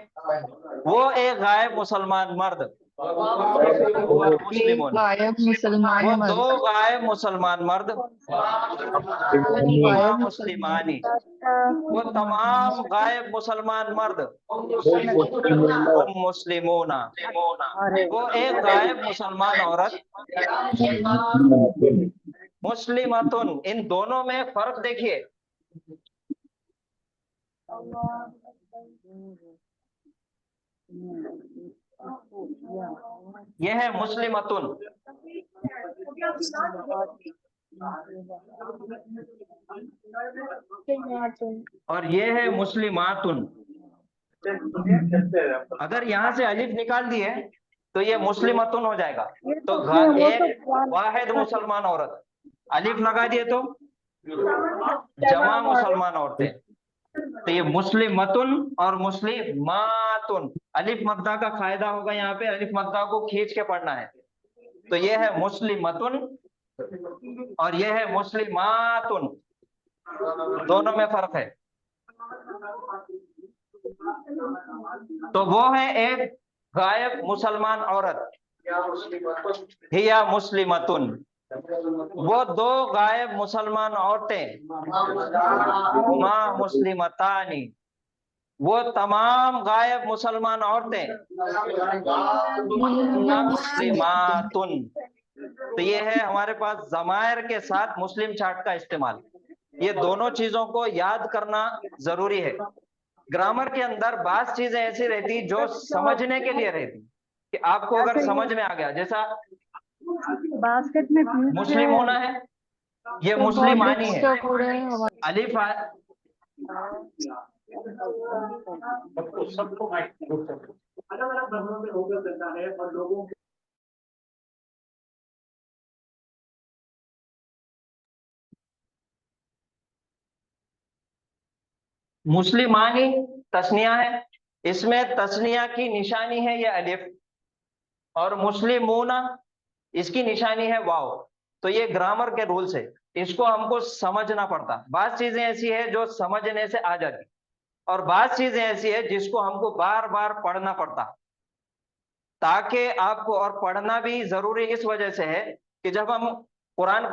वो एक गायब मुसलमान मर्द, मुस्लिमुन, वो 2 गायब मुसलमान मर्द, मुस्लिमानी, वो तमाम गायब मुसलमान मर्द, मुस्लिमूना, वो एक गायब मुसलमान औरत, मुस्लिमतुन। इन दोनों में फर्क देखिए, यह है मुस्लिमतुन और ये है मुस्लिमातुन। अगर यहाँ से अलिफ निकाल दिए तो ये मुस्लिमतुन हो जाएगा, तो एक वाहिद मुसलमान औरत, अलिफ लगा दिए तो जमा मुसलमान औरतें, तो ये मुस्लिमतुन और मुस्लिमातुन। अलिफ मद्दा का फायदा होगा, यहाँ पे अलिफ मद्दा को खींच के पढ़ना है, तो ये है मुस्लिमतुन और ये है मुस्लिमातुन, दोनों में फर्क है। तो वो है एक गायब मुसलमान औरत, हिया मुस्लिमतुन, वो दो गायब मुसलमान औरतें, हुमा मुस्लिमतानी, वो तमाम गायब मुसलमान औरतें, हुन्ना मुस्लिमातुन। तो ये है हमारे पास ज़मायर के साथ मुस्लिम चार्ट का इस्तेमाल। ये दोनों चीजों को याद करना जरूरी है। ग्रामर के अंदर बात चीजें ऐसी रहती जो समझने के लिए रहती, कि आपको अगर समझ में आ गया, जैसा बास्केट में मुस्लिम होना है, ये मुस्लिमानी है, अलिफ सबको माइक अलग अलग धर्मों में होकर करता है और लोगों मुस्लिमानी तस्निया है, इसमें तस्निया की निशानी है ये अलिफ, और मुस्लिमूना इसकी निशानी है वाव। तो ये ग्रामर के रूल्स है, इसको हमको समझना पड़ता। बात चीजें ऐसी है जो समझने से आ जाती, और बात चीजें ऐसी है जिसको हमको बार बार पढ़ना पड़ता, ताकि आपको, और पढ़ना भी जरूरी इस वजह से है कि जब हम कुरान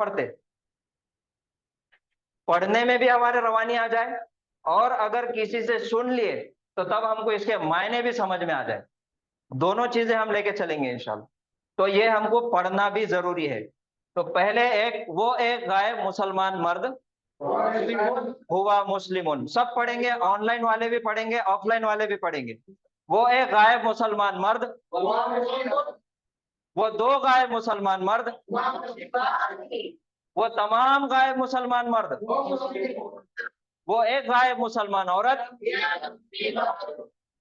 पढ़ने में भी हमारे रवानी आ जाए, और अगर किसी से सुन लिए तो तब हमको इसके मायने भी समझ में आ जाए। दोनों चीजें हम लेके चलेंगे इंशाल्लाह। तो ये हमको पढ़ना भी जरूरी है। तो पहले एक गायब मुसलमान मर्द हुआ मुस्लिमुन, सब पढ़ेंगे, ऑनलाइन वाले भी पढ़ेंगे, ऑफलाइन वाले भी पढ़ेंगे। वो एक गायब मुसलमान मर्द, वो दो गायब मुसलमान मर्द, वो तमाम गायब मुसलमान मर्द, वो एक गायब मुसलमान औरत,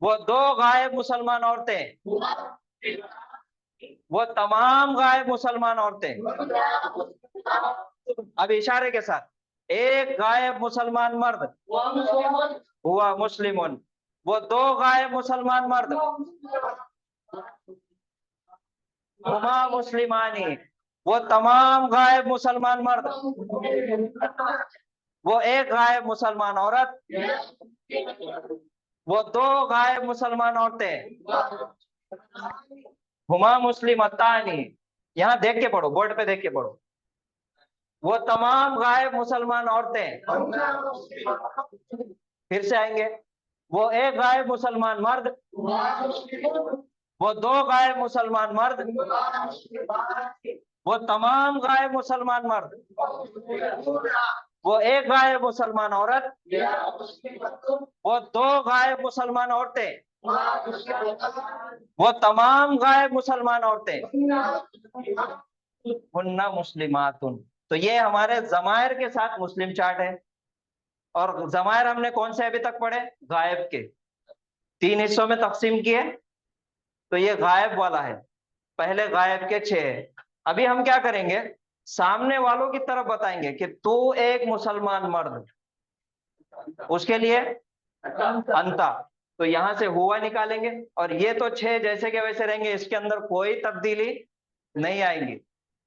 वो दो गायब मुसलमान औरतें, वो तमाम गायब मुसलमान औरतें। अब इशारे के साथ, एक गायब मुसलमान मर्द हुआ मुस्लिमुन, वो दो गायब मुसलमान मर्द, हुमा मुस्लिमानी, वो तमाम गायब मुसलमान मर्द, वो एक गायब मुसलमान औरत, वो दो गायब मुसलमान औरतें, हुमा मुस्लिमतानी। यहाँ देख के पढ़ो, बोर्ड पे देख के पढ़ो। वो तमाम गायब मुसलमान औरतें, फिर से आएंगे, वो एक गायब मुसलमान मर्द, वो दो गायब मुसलमान मर्द, वो तमाम गायब मुसलमान मर्द, वो एक गायब मुसलमान औरत, वो दो गायब मुसलमान औरतें, वो तमाम गायब मुसलमान औरतें, हुन्ना मुस्लिमातुन। तो ये हमारे ज़मायर के साथ मुस्लिम चार्ट है। और ज़मायर हमने कौन से अभी तक पढ़े? गायब के 3 हिस्सों में तकसीम किए। तो ये गायब वाला है, पहले गायब के 6 है। अभी हम क्या करेंगे, सामने वालों की तरफ बताएंगे कि तू एक मुसलमान मर्द, उसके लिए अंता। तो यहां से हुआ निकालेंगे, और ये तो 6 जैसे के वैसे रहेंगे, इसके अंदर कोई तब्दीली नहीं आएगी।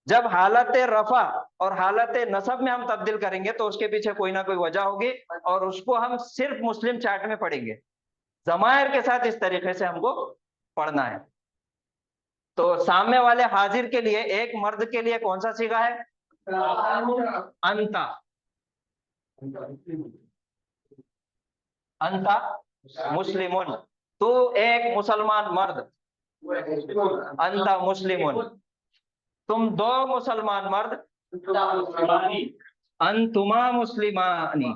जब हालत रफा और हालत नसब में हम तब्दील करेंगे तो उसके पीछे कोई ना कोई वजह होगी, और उसको हम सिर्फ मुस्लिम चार्ट में पढ़ेंगे। ज़मायर के साथ इस तरीके से हमको पढ़ना है। तो सामने वाले हाजिर के लिए, एक मर्द के लिए कौन सा सीगा है? अंता। अंता मुस्लिमुन, तू एक मुसलमान मर्द, अंता मुस्लिमुन। तुम दो मुसलमान मर्द, अंतुमा मुस्लिमानी।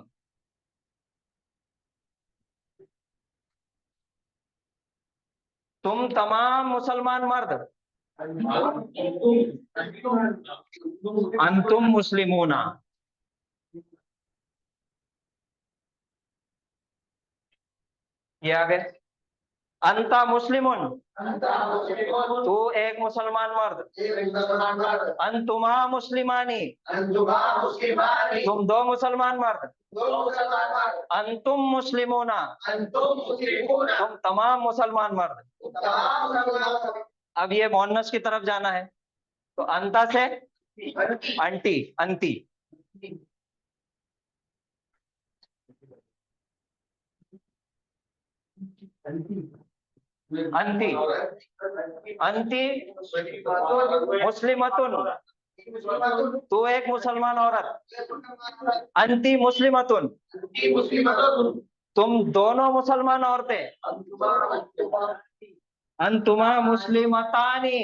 तुम तमाम मुसलमान मर्द, अंतुम मुस्लिमूना। ये आ गए। अंता मुस्लिमुन, तू एक मुसलमान मर्द, अंतुमा मुस्लिमानी, तुम दो मुसलमान मर्द, अंतुम मुस्लिमूना, तुम तमाम मुसलमान मर्द। अब ये मोहन्नस की तरफ जाना है, तो अंता से अंटी, अंती, अंती, अंती मुस्लिमतुन, तू एक मुसलमान औरत। अंती मुस्लिमतुन, तुम दोनों मुसलमान औरतें। अंतुमा मुस्लिमतानी,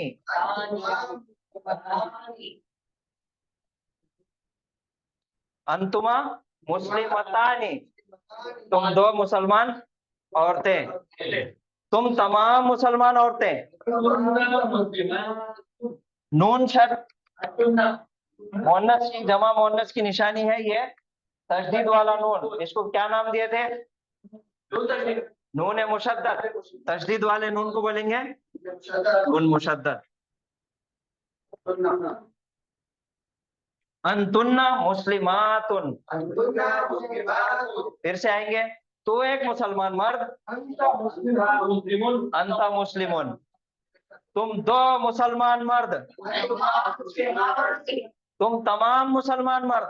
अंतुमा मुस्लिमतानी, तुम दो मुसलमान औरतें। तुम तमाम मुसलमान औरतें। नून शर्त मोहन्नस की, जमा मोहन्नस की निशानी है ये तशदीद वाला नून। इसको क्या नाम दिए थे? नून मुशद्दद। तशदीद वाले नून को बोलेंगे नून मुशद्दद। अंतुन्ना मुस्लिमातुन, फिर से आएंगे। तो एक मुसलमान मर्द, अंता मुस्लिमुन, तुम दो मुसलमान मर्द, तुम तमाम मुसलमान मर्द।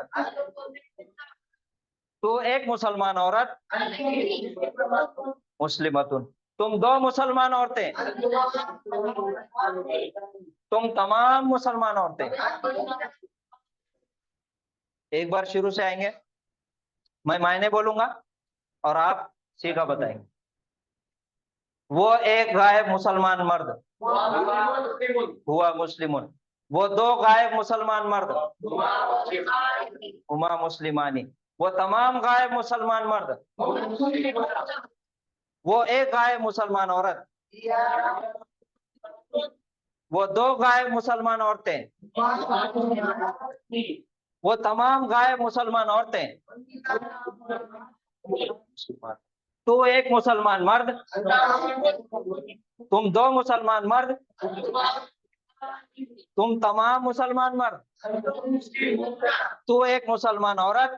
तो एक मुसलमान औरत, मुस्लिमतुन, तुम दो मुसलमान औरतें, तुम तमाम मुसलमान औरतें। एक बार शुरू से आएंगे, मैं मायने बोलूंगा और आप सीखा बताएंगे। वो एक गायब मुसलमान मर्द हुआ मुस्लिमुन, वो दो गायब मुसलमान मर्द हुमा मुस्लिमानी, वो तमाम गायब मुसलमान मर्द, वो एक गायब मुसलमान औरत, वो दो गायब मुसलमान औरतें, वो तमाम गायब मुसलमान औरतें। तो एक मुसलमान मर्द, तुम दो मुसलमान मर्द, तुम तमाम मुसलमान मर्द। तो एक मुसलमान औरत,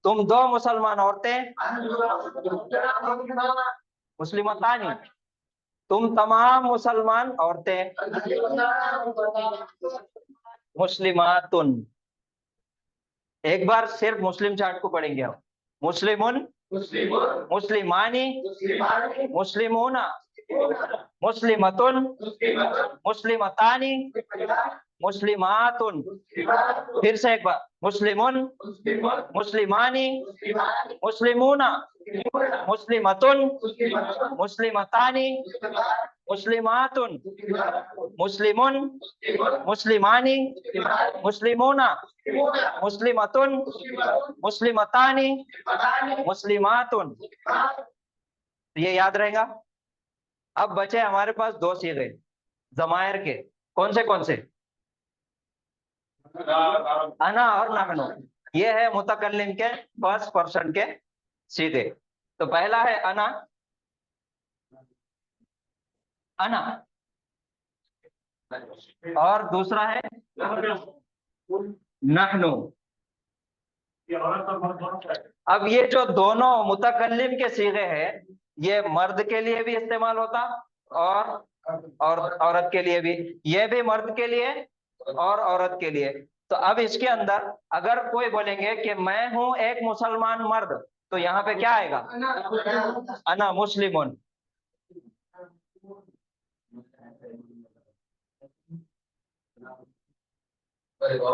तुम दो मुसलमान औरतें। मुस्लिमतानी, तुम तमाम मुसलमान औरतें। मुस्लिमातुन, एक बार सिर्फ मुस्लिम चार्ट को पढ़ेंगे हम। मुस्लिमुन, मुस्लिमानी, मुस्लिमूना, मुस्लिमतुन, मुस्लिमतानी, मुस्लिमातुन। फिर से एक बार। मुस्लिमुन, मुस्लिमानी, मुस्लिमूना, मुस्लिमतुन, मुस्लिमतानी, मुस्लिमातुन, मुस्लिमुन, मुस्लिमानी, मुस्लिमूना, मुस्लिमतुन, मुस्लिमतानी, मुस्लिमातुन। ये याद रहेगा। अब बचे हमारे पास दो सीगे ज़मायर के। कौन से? अना और नहनु। ये है मुतकल्लिम के फर्स्ट पर्सन के सीगे। तो पहला है अना, अना, और दूसरा है नहनु। अब ये जो दोनों मुतकल्लिम के सीगे हैं, ये मर्द के लिए भी इस्तेमाल होता और औरत के लिए भी। ये भी मर्द के लिए और औरत के लिए। तो अब इसके अंदर अगर कोई बोलेंगे कि मैं हूं एक मुसलमान मर्द, तो यहाँ पे क्या आएगा? अना मुस्लिमुन।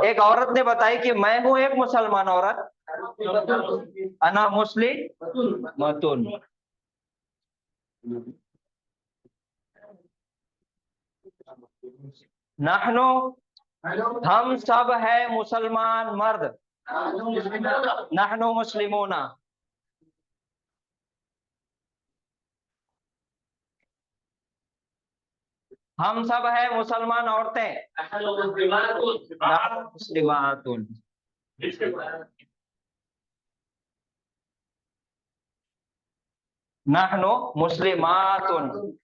एक औरत ने बताई कि मैं हूं एक मुसलमान औरत, अना मुस्लिमतुन। नहनु, हम सब है मुसलमान मर्द, नहनु मुस्लिमूना। हम सब है मुसलमान औरतें, मुस्लिमातुन। नहनु मुस्लिमातुन।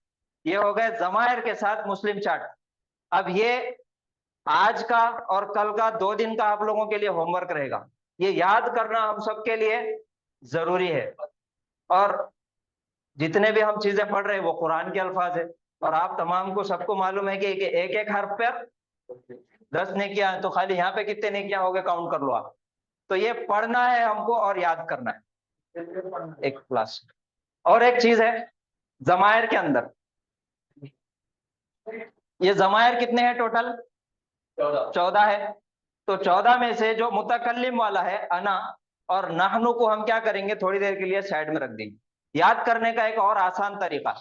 ये हो गए ज़मायर के साथ मुस्लिम चार्ट। अब ये आज का और कल का 2 दिन का आप लोगों के लिए होमवर्क रहेगा। ये याद करना हम सबके लिए जरूरी है। और जितने भी हम चीजें पढ़ रहे हैं वो कुरान के अल्फाज है, और आप तमाम को सबको मालूम है कि एक एक हर्फ पर 10 नेकियां हैं, तो खाली यहाँ पे कितने नेकियां हो गए काउंट कर लो आप। तो ये पढ़ना है हमको और याद करना है एक क्लास। और एक चीज है जमायर के अंदर, ये जमायर कितने हैं टोटल? 14 है। तो 14 में से जो मुतकल्लिम वाला है अना और नहनु को हम क्या करेंगे, थोड़ी देर के लिए साइड में रख देंगे। याद करने का एक और आसान तरीका,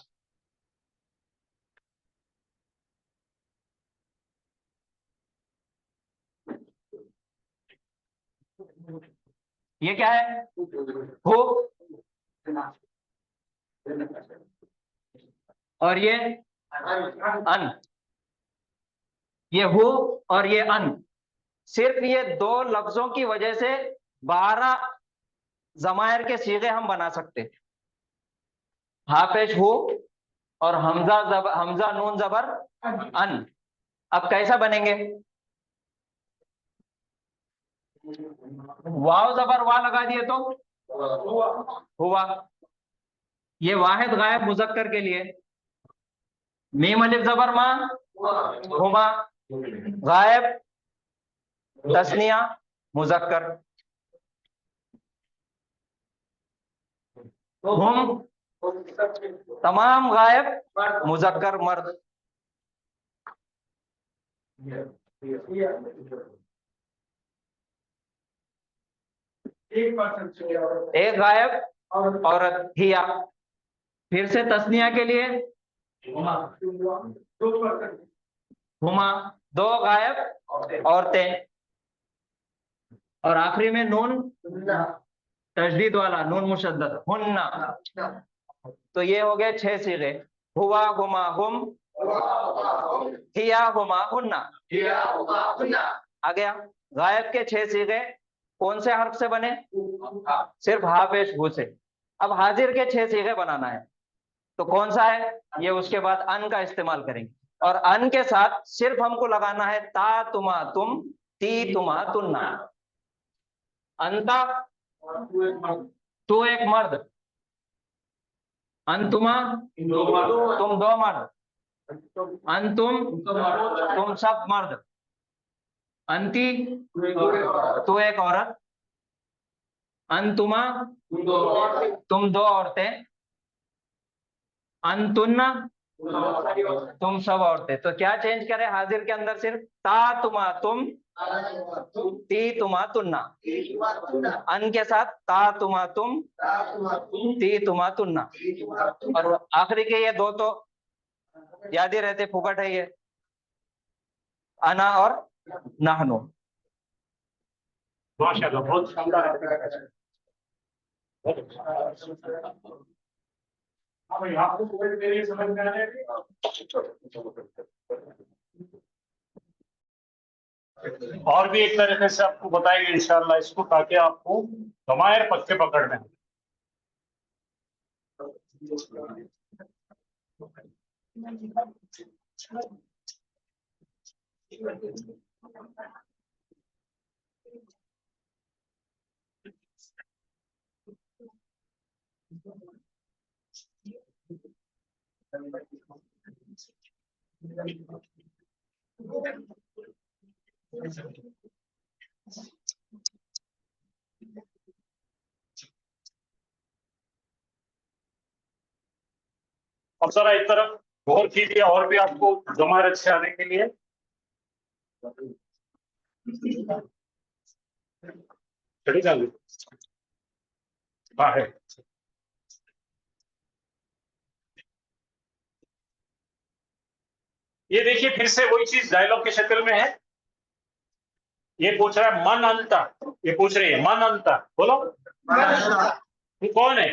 ये क्या है? हो और ये अन, ये हो और ये अन, सिर्फ ये दो लफ्जों की वजह से 12 जमायर के सीगे हम बना सकते हैं। हाफेज हो और हमजा नून जबर अन। अब कैसा बनेंगे? वाव जबर वा लगा दिए तो हुआ। ये वाहिद गायब मुजक्कर के लिए, मीम अलिफ जबर मा हुमा, गायब तस्निया मुजक्कर, हुम तमाम गायब मुजक्कर मर्द। एक गायब औरत हिया। फिर से तस्निया के लिए हुमा, 2 गायब औरतें, और आखिरी में नून तशदीद वाला नून मुशद्दद हुन्ना। तो ये हो गए 6 सीगे, हुआ हुमा हुम, हिया हुमा हुन्ना। आ गया। गायब के 6 सीगे कौन से हर्फ से बने? सिर्फ हाफेश हु से। अब हाजिर के 6 सीगे बनाना है, तो कौन सा है? ये उसके बाद अन का इस्तेमाल करेंगे, और अन के साथ सिर्फ हमको लगाना है ता तुमा तुम, ती तुमा तुन्ना। अंता तू एक मर्द, अंतुमा तुम 2 मर्द, अंतुम तुम सब मर्द, अंती तू एक औरत, अंतुमा तुम 2 औरतें, अंतुन्ना तुम सब औरतें। तो क्या चेंज करें हाजिर के अंदर? सिर्फ ता तुमा तुम, ती तुमा तुन्ना। अन के साथ ता तुमा तुम, ती तुमा तुन्ना। और आखिरी के ये 2 तो याद ही रहते, फुकट है ये, अना और नहनु। माशाल्लाह, बहुत शानदार। आपको समझ में आ रहा है? और भी एक तरीके से आपको बताएंगे इंशाल्लाह इसको, ताकि आपको जमायर पक्के पकड़ने हैं। अब जरा एक तरफ गौर कीजिए, और भी आपको जमायर अच्छे आने के लिए। चली जाएंगे। हाँ है। ये देखिए फिर से वही चीज डायलॉग के शक्ल में है। ये पूछ रहा है मन अंता, ये पूछ रही है मन अंता, बोलो तू कौन है?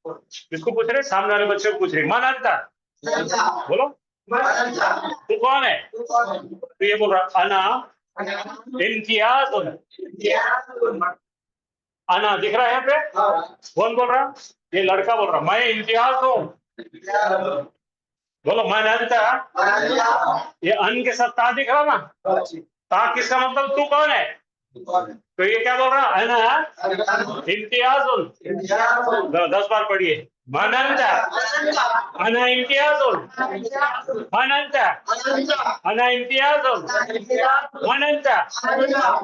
किसको पूछ रहे? सामने वाले बच्चे को पूछ रहे मन अंता, बोलो तू कौन है? तो ये बोल रहा अना इम्तियाज, अना दिख रहा है यहाँ पे, कौन बोल रहा? ये लड़का बोल रहा मैं इम्तियाज हूँ। बोलो मन अंता, ये अन के साथ ता दिख रहा ना, ता किसका मतलब तू कौन है? तो ये क्या बोल रहा? अना इम्तियाज, 10 बार पढ़िए मन अंता अना इम्तियाजुल मन अंता अना इम्तियाजुल मन अंता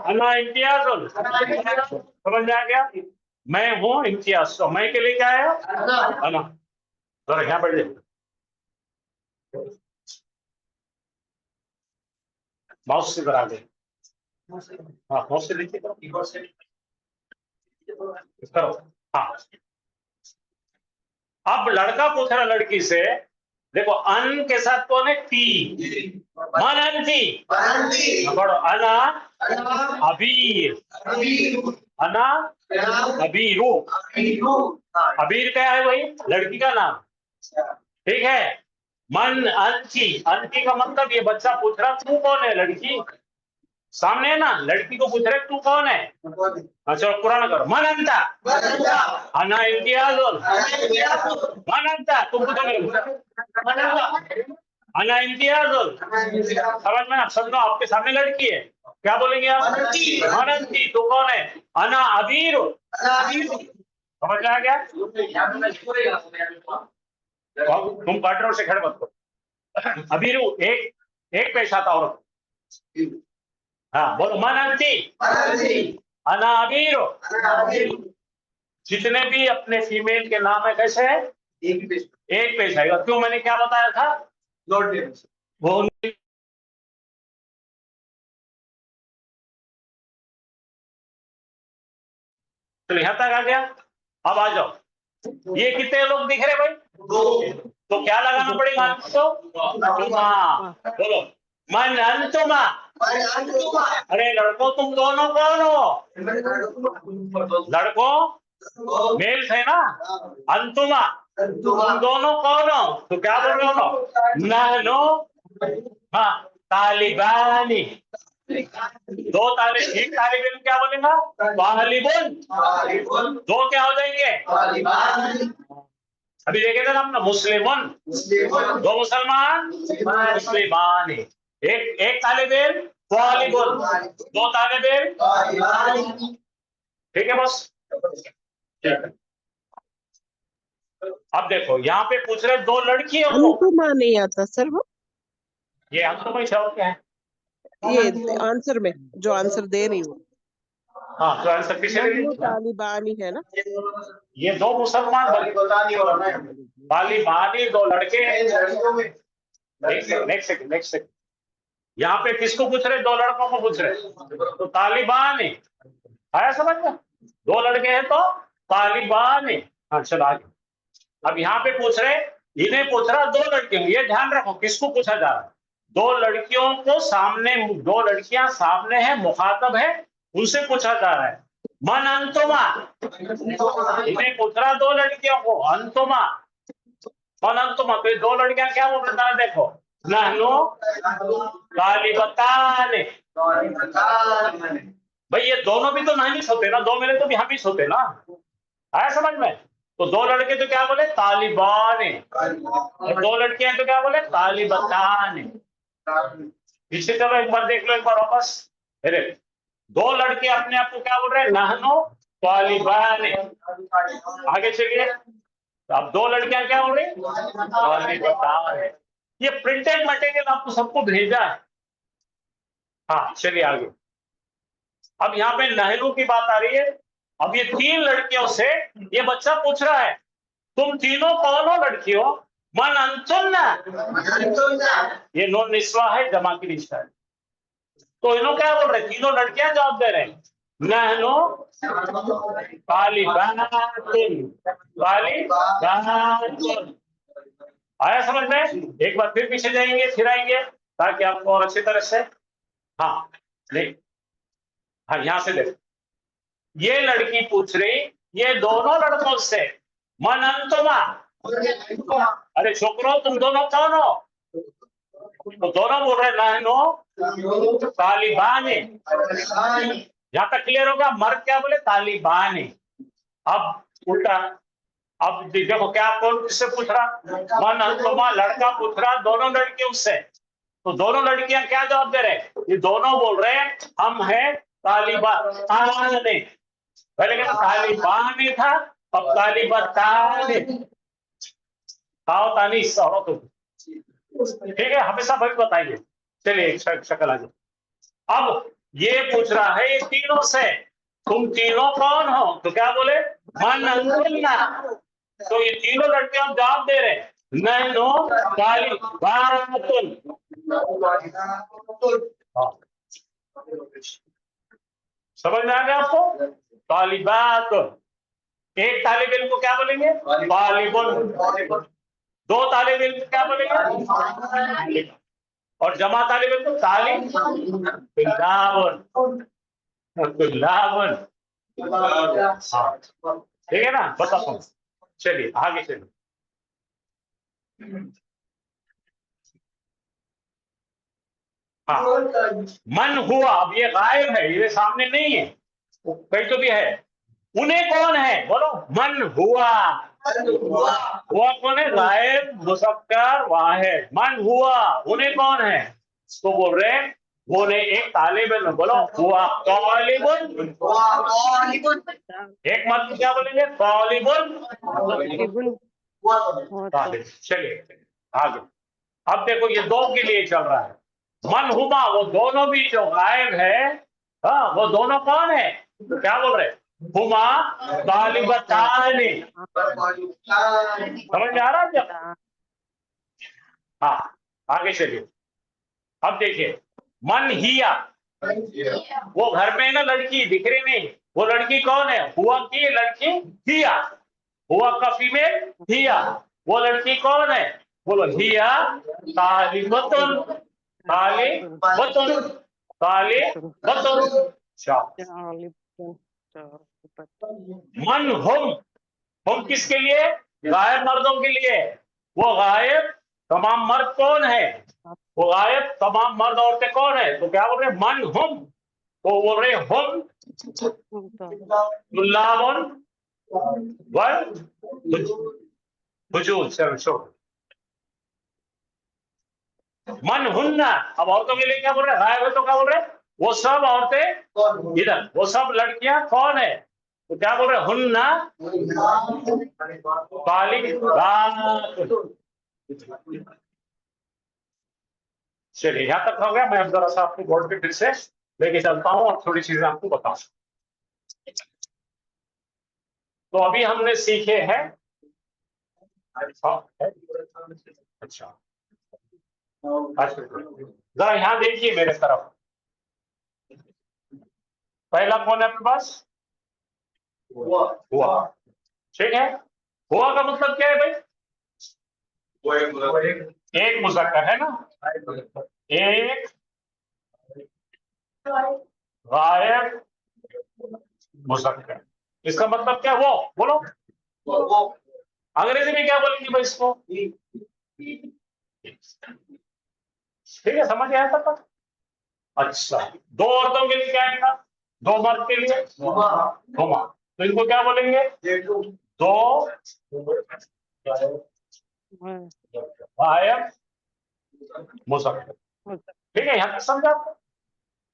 अना इम्तियाजुल। समझ में आ गया? मैं हूँ इम्तियाज, तो मैं के लिए क्या है? अना। जरा यहाँ बैठ जाइए, माउस से इधर आ गए। हाँ माउस से लिखिए करो। हाँ अब लड़का पूछ रहा लड़की से, देखो अन के साथ कौन है? ती। मन अंती पढ़ो, अना अबीर, अना अबीरू। अबीर क्या है भाई? लड़की का नाम, ठीक है। मन अंती, अंती का मतलब ये बच्चा पूछ रहा तू कौन है? लड़की सामने है ना, लड़की को पूछ रहे तू कौन है? अच्छा पुराना करो, मन अंता अना इम्तियाजुल मन अंता। तुम पूछो मेरे को, अना इम्तियाजुल। समझ में? समझो आपके सामने लड़की है, क्या बोलेंगे आप? मन अंती। तू कौन है? अना अबीर। समझ में आ गया? तुम पार्टनर से खड़े मत करो। अबीरू एक पेश आता औरत। हाँ बोलो, मन अंती अना अबीरू। जितने भी अपने फीमेल के नाम है कैसे है? एक पेश आएगा। क्यों? मैंने क्या बताया था? वो तो यहां तक आ गया। अब आ जाओ, ये कितने लोग दिख रहे भाई? तो क्या लगाना पड़ेगा आपको? बोलो, मन अंतुमा। अरे लड़कों तुम दोनों कौन हो? लड़कों मेल्स है ना, अंतुमा तुम दोनों कौन हो? तो क्या बोल रहे हो? नहनो हाँ तालिबानी। दो तालिब, एक तालिब इल्म क्या बोलेगा? तालिबुन। दो क्या हो जाएंगे? अभी देखेगा ना अपना, मुस्लिमुन दो मुसलमान, मुस्लिमान। एक तालिब इल्म तालिबुन, दो तालिब इल्म। ठीक है बस, ठीक है। अब देखो यहाँ पे पूछ रहे दो लड़कियों को। अंतुमा नहीं आता सर, वो ये अंतुमा ही शब्द क्या है? ये आंसर में जो आंसर दे रही हूँ, हाँ तो आंसर पीछे तालिबानी है ना। ये दो मुसलमान तालिबानी, दो लड़के। नेक्स्ट सेकंड यहाँ पे किसको पूछ रहे? दो लड़कों को पूछ रहे, तो तालिबान आया समझ में? दो लड़के हैं तो तालिबान। हाँ चलो आगे। अब यहाँ पे पूछ रहे, इन्हें पूछ रहा दो लड़कियों, ये ध्यान रखो किसको पूछा जा रहा है। दो लड़कियों को सामने, दो लड़कियां सामने है, मुखातब है, उनसे पूछा जा रहा है। मन अंतुमा, इन्हें पूछ रहा दो लड़कियों को, अंतुमा मन अंतुमा। तो ये दो लड़कियां क्या बोल रहा है? देखो, नहनो तालिबतान। भाई ये दोनों भी तो नहीं सोते ना, दो मिले तो भी हम भी सोते ना, आया समझ में? तो दो लड़के तो क्या बोले? तालिबान। और दो लड़कियां तो क्या बोले? तालिबतान। पीछे चलो एक बार देख लो, एक बार वापस। अरे दो लड़के अपने आप को क्या बोल रहे हैं? नहनो तालिबान। आगे चलिए, अब दो लड़कियां क्या बोल रही? तालिबतान। ये प्रिंटेड मटेरियल आपको सबको भेजा है। हाँ चलिए आगे। अब यहाँ पे नहलू की बात आ रही है। अब ये तीन लड़कियों से ये बच्चा पूछ रहा है, तुम तीनों कौन हो लड़कियों? मन अंतुन्ना। ये नून निस्वा है, जमा की निस्वा है। तो इन्हों क्या बोल रहे? तीनों लड़कियां जवाब दे रहे हैं, नहनो तालिबान। आया समझ में? एक बार फिर पीछे जाएंगे, फिर आएंगे ताकि आपको और अच्छी तरह से। हाँ देख, हाँ यहां से देखो, ये लड़की पूछ रही ये दोनों लड़कों से, मन अंतुमा। अरे छोकरो तुम दोनों कौन हो? तो दोनों बोल रहे नहनो तालिबान। यहां तक क्लियर होगा? मर्द क्या बोले? तालिबान। अब उल्टा, अब देखो क्या कौन किससे पूछ रहा? मन अंतुमा, लड़का पूछ रहा दोनों लड़कियों से। तो दोनों लड़कियां क्या जवाब दे रहे? ये दोनों बोल रहे हैं हम हैं तालिबान। पहले क्या तालिबान था, अब तालिबान। ताओ तानीस औरतों की। ठीक है, हमेशा भाई बताइए। चलिए एक शक्ल आ जाए। अब ये पूछ रहा है ये तीनों से, तुम तीनों कौन हो? तो क्या बोले? मन अंतुल्ला। तो ये तीनों लड़के हम जवाब दे रहे हैं, नैनो काली बातुल। समझ में आ गया आपको? तालिबातुल। एक तालिब इल्म को क्या बोलेंगे? तालिबुन। दो तालिब इल्म को क्या बोलेंगे? और जमा तालिब इल्म को तालिब तुल्लाबुन। तुल्लाबुन। हाँ, ठीक है ना? बताओ। चलिए आगे चलिए। हाँ, मन हुआ। अब ये गायब है, ये सामने नहीं है, कहीं तो भी है। उन्हें कौन है? बोलो। मन हुआ। हुआ कौन है? गायब, मुज़क्कर, वाहिद। मन हुआ, उन्हें कौन है? तो बोल रहे हैं वो ने एक तालिब इल्म। बोलो हुआ तालिबुन। एक मत क्या बोलेंगे? तालिबुन। तालिब। चलिए आगे। अब देखो ये दो के लिए चल रहा है। मन हुमा, वो दोनों भी जो गायब है, हाँ, वो दोनों कौन है? तो क्या बोल रहे? हुमा तालिबतानी। समझ में आ रहा है क्या? हाँ, आगे चलिए। अब देखिए, मन हिया, वो घर में ना लड़की दिख रही नहीं, वो लड़की कौन है? हुआ की लड़की हिया। हुआ का फीमेल हिया, वो लड़की कौन है? बोलो हिया तालिबतुन। तालिबतुन। तालिबतुन। मन हम किसके लिए? गायब मर्दों के लिए। वो गायब तमाम मर्द कौन है? वो गायब तमाम मर्द औरतें कौन है? तो क्या बोल रहे? मन हम। तो बोल रहे हम तुल्लाबुन वल हुजूर। चलो मन हुन्ना। अब औरतों के लिए क्या बोल रहे? गायब है तो क्या बोल रहे? वो सब औरतें इधर, वो सब लड़कियां कौन है? तो क्या बोल रहे? हुन्ना तालिबात। चलिए यहां तक हो गया। मैं अब जरा सा आपको बोर्ड पे फिर से लेके चलता हूँ और थोड़ी चीजें आपको बताऊं। तो अभी हमने सीखे हैं। अच्छा, जरा यहां देखिए मेरे तरफ। पहला कौन है आपके पास? हुआ। ठीक है, हुआ का मतलब क्या है भाई? एक मुज़क्कर है ना, एक गायब मुज़क्कर। इसका मतलब क्या? वो बोलो। अंग्रेजी में क्या बोलेंगे भाई इसको? ठीक है, समझ आया सब? अच्छा, दो औरतों के लिए क्या आएगा? दो मर्द के लिए हुमा। तो इनको क्या बोलेंगे? दो गायब मुज़क्कर। ठीक है, यहां तक समझा आपको?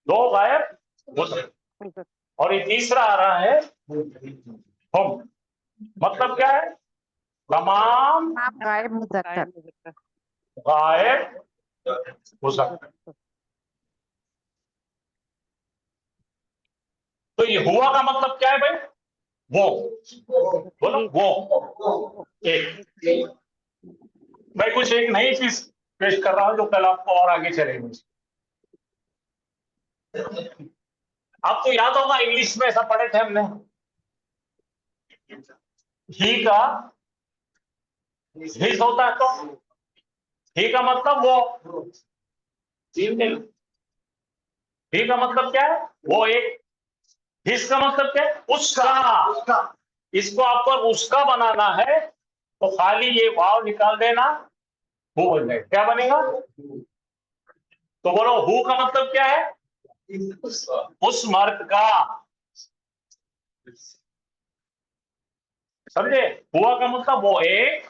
दो गायब मुज़क्कर। और ये तीसरा आ रहा है हम। मतलब क्या है? तमाम गायब मुज़क्कर। गायब मुज़क्कर। तो ये हुआ का मतलब क्या है भाई? वो। बोलो वो। एक। मैं कुछ एक नई चीज पेश कर रहा हूं जो कल आपको और आगे चलेगी। आपको याद होगा इंग्लिश में ऐसा पढ़े थे हमने, ही का हिज होता है। तो ही का मतलब वो। ही का मतलब क्या है? वो एक। हिज का मतलब क्या है? उसका। इसको आपको उसका बनाना है तो खाली ये वाव निकाल देना, हु बन जाए। क्या बनेगा? तो बोलो हु का मतलब क्या है? उस मर्द का। समझे? हुआ का मतलब वो एक,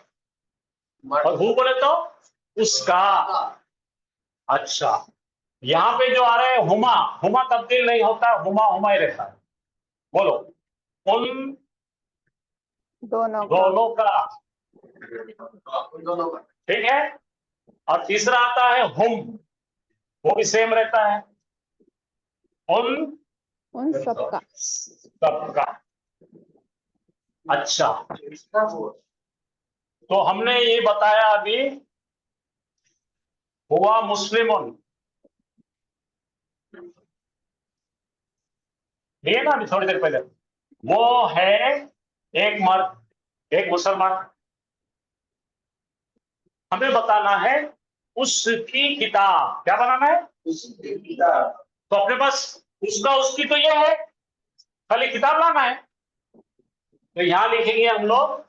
और हु बोले तो उसका। अच्छा, यहां पे जो आ रहा है हुमा, हुमा तब्दील नहीं होता, हुमा हुमा ही रहता है। बोलो उन दोनों का। ठीक है। और तीसरा आता है हुम, वो भी सेम रहता है, उन सबका। सबका। अच्छा, तो हमने ये बताया अभी हुआ मुस्लिमुन, ये ना अभी थोड़ी देर पहले, वो है एक मर्द एक मुसलमान। हमें बताना है उसकी किताब, क्या बनाना है? उसकी किताब। तो अपने पास उसका उसकी तो ये है, खाली किताब लाना है। तो यहां लिखेंगे हम लोग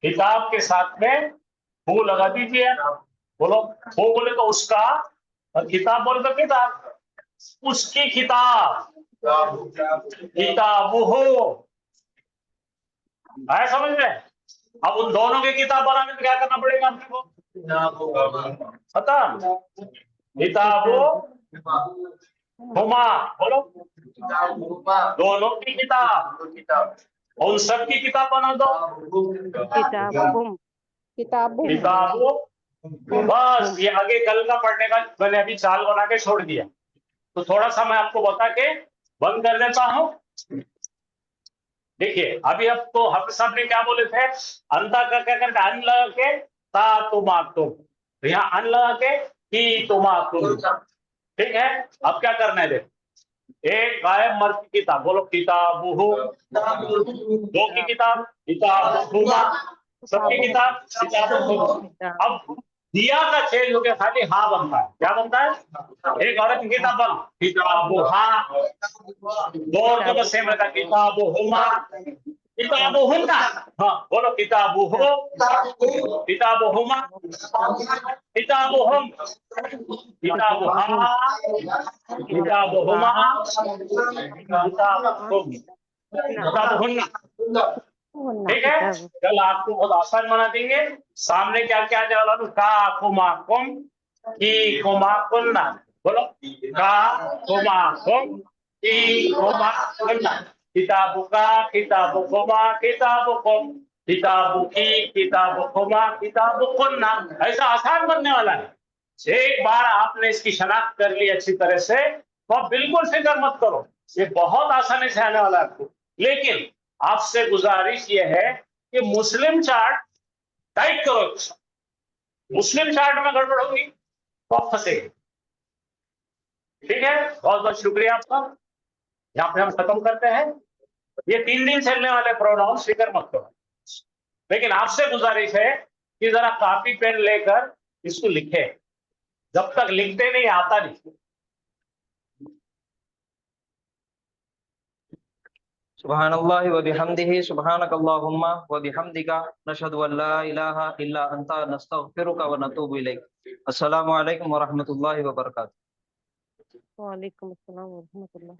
किताब के साथ में हु लगा दीजिए। बोलो, हु बोले तो उसका, और किताब बोले तो किताब, उसकी किताब, किताब हो आया समझ में? अब उन दोनों की किताब बनाने में क्या करना पड़ेगा अपने को? खत्म। किताबो हुमा, बोलो, दोनों की किताब, और उन सब की किताब बना दो, किताबुम। किताबो। बस ये आगे कल का पढ़ने का मैंने अभी चाल बना के छोड़ दिया, तो थोड़ा सा मैं आपको बता के बंद कर देता हूं। देखिए अभी अब तो हाफिज साहब ने क्या बोले थे, अंता का क्या करते, अन लगा के ता तुमा तुम, तो यहाँ अन लगा के ही तुमा तुम। ठीक है, अब क्या करना है, देखो एक गायब मर्द की किताब, बोलो किताबुहु, दो की किताब किताबुहुमा, सबकी किताब किताबुहुमा। अब दिया का चेंज हो गया, खाली हाँ बनता है, क्या बनता है? एक औरत की किताब बनो किताबुहा, दो औरतों का सेम रहता है किताबुहुमा, किताबुहुन्ना। हाँ बोलो किताबुहु, किताबुहुमा, किताबुहुम, किताबुहा, किताबुहुमा, किताबुहुम, किताबुहुन्ना। ठीक है, कल आपको बहुत आसान बना देंगे। सामने क्या क्या आने वाला, का कुमा कुम, की कुमा कुन्ना, बोलो का कुमा कुम, की कुमा कुन्ना, किताबुका किताबुकुमा किताबुकुम, किताबुकी किताबुकुमा किताबुकुन्ना। ऐसा आसान बनने वाला है। एक बार आपने इसकी शनाख्त कर ली अच्छी तरह से, तो आप बिल्कुल फिक्र मत करो, ये बहुत आसानी से आने वाला है आपको। लेकिन आपसे गुजारिश ये है कि मुस्लिम चार्ट टाइप करो, मुस्लिम चार्ट में गड़बड़ होगी तो आप फंसेंगे। ठीक है, बहुत बहुत शुक्रिया आपका। यहाँ पे हम खत्म करते हैं। ये 3 दिन चलने वाले प्रोग्राम, फिक्र मत करो, लेकिन आपसे गुजारिश है कि जरा कॉपी पेन लेकर इसको लिखे, जब तक लिखते नहीं आता नहीं। सुब्हानल्लाह व बिहम्दिही सुब्हानकल्लाहुम्मा व बिहम्दिका नशहदु अन ला इलाहा इल्ला अंता नस्तगफिरुका व नतूबु इलैक। अस्सलामु अलैकुम व रहमतुल्लाहि व बरकातुहू। वालेकुम अस्सलाम व रहमतुल्लाह।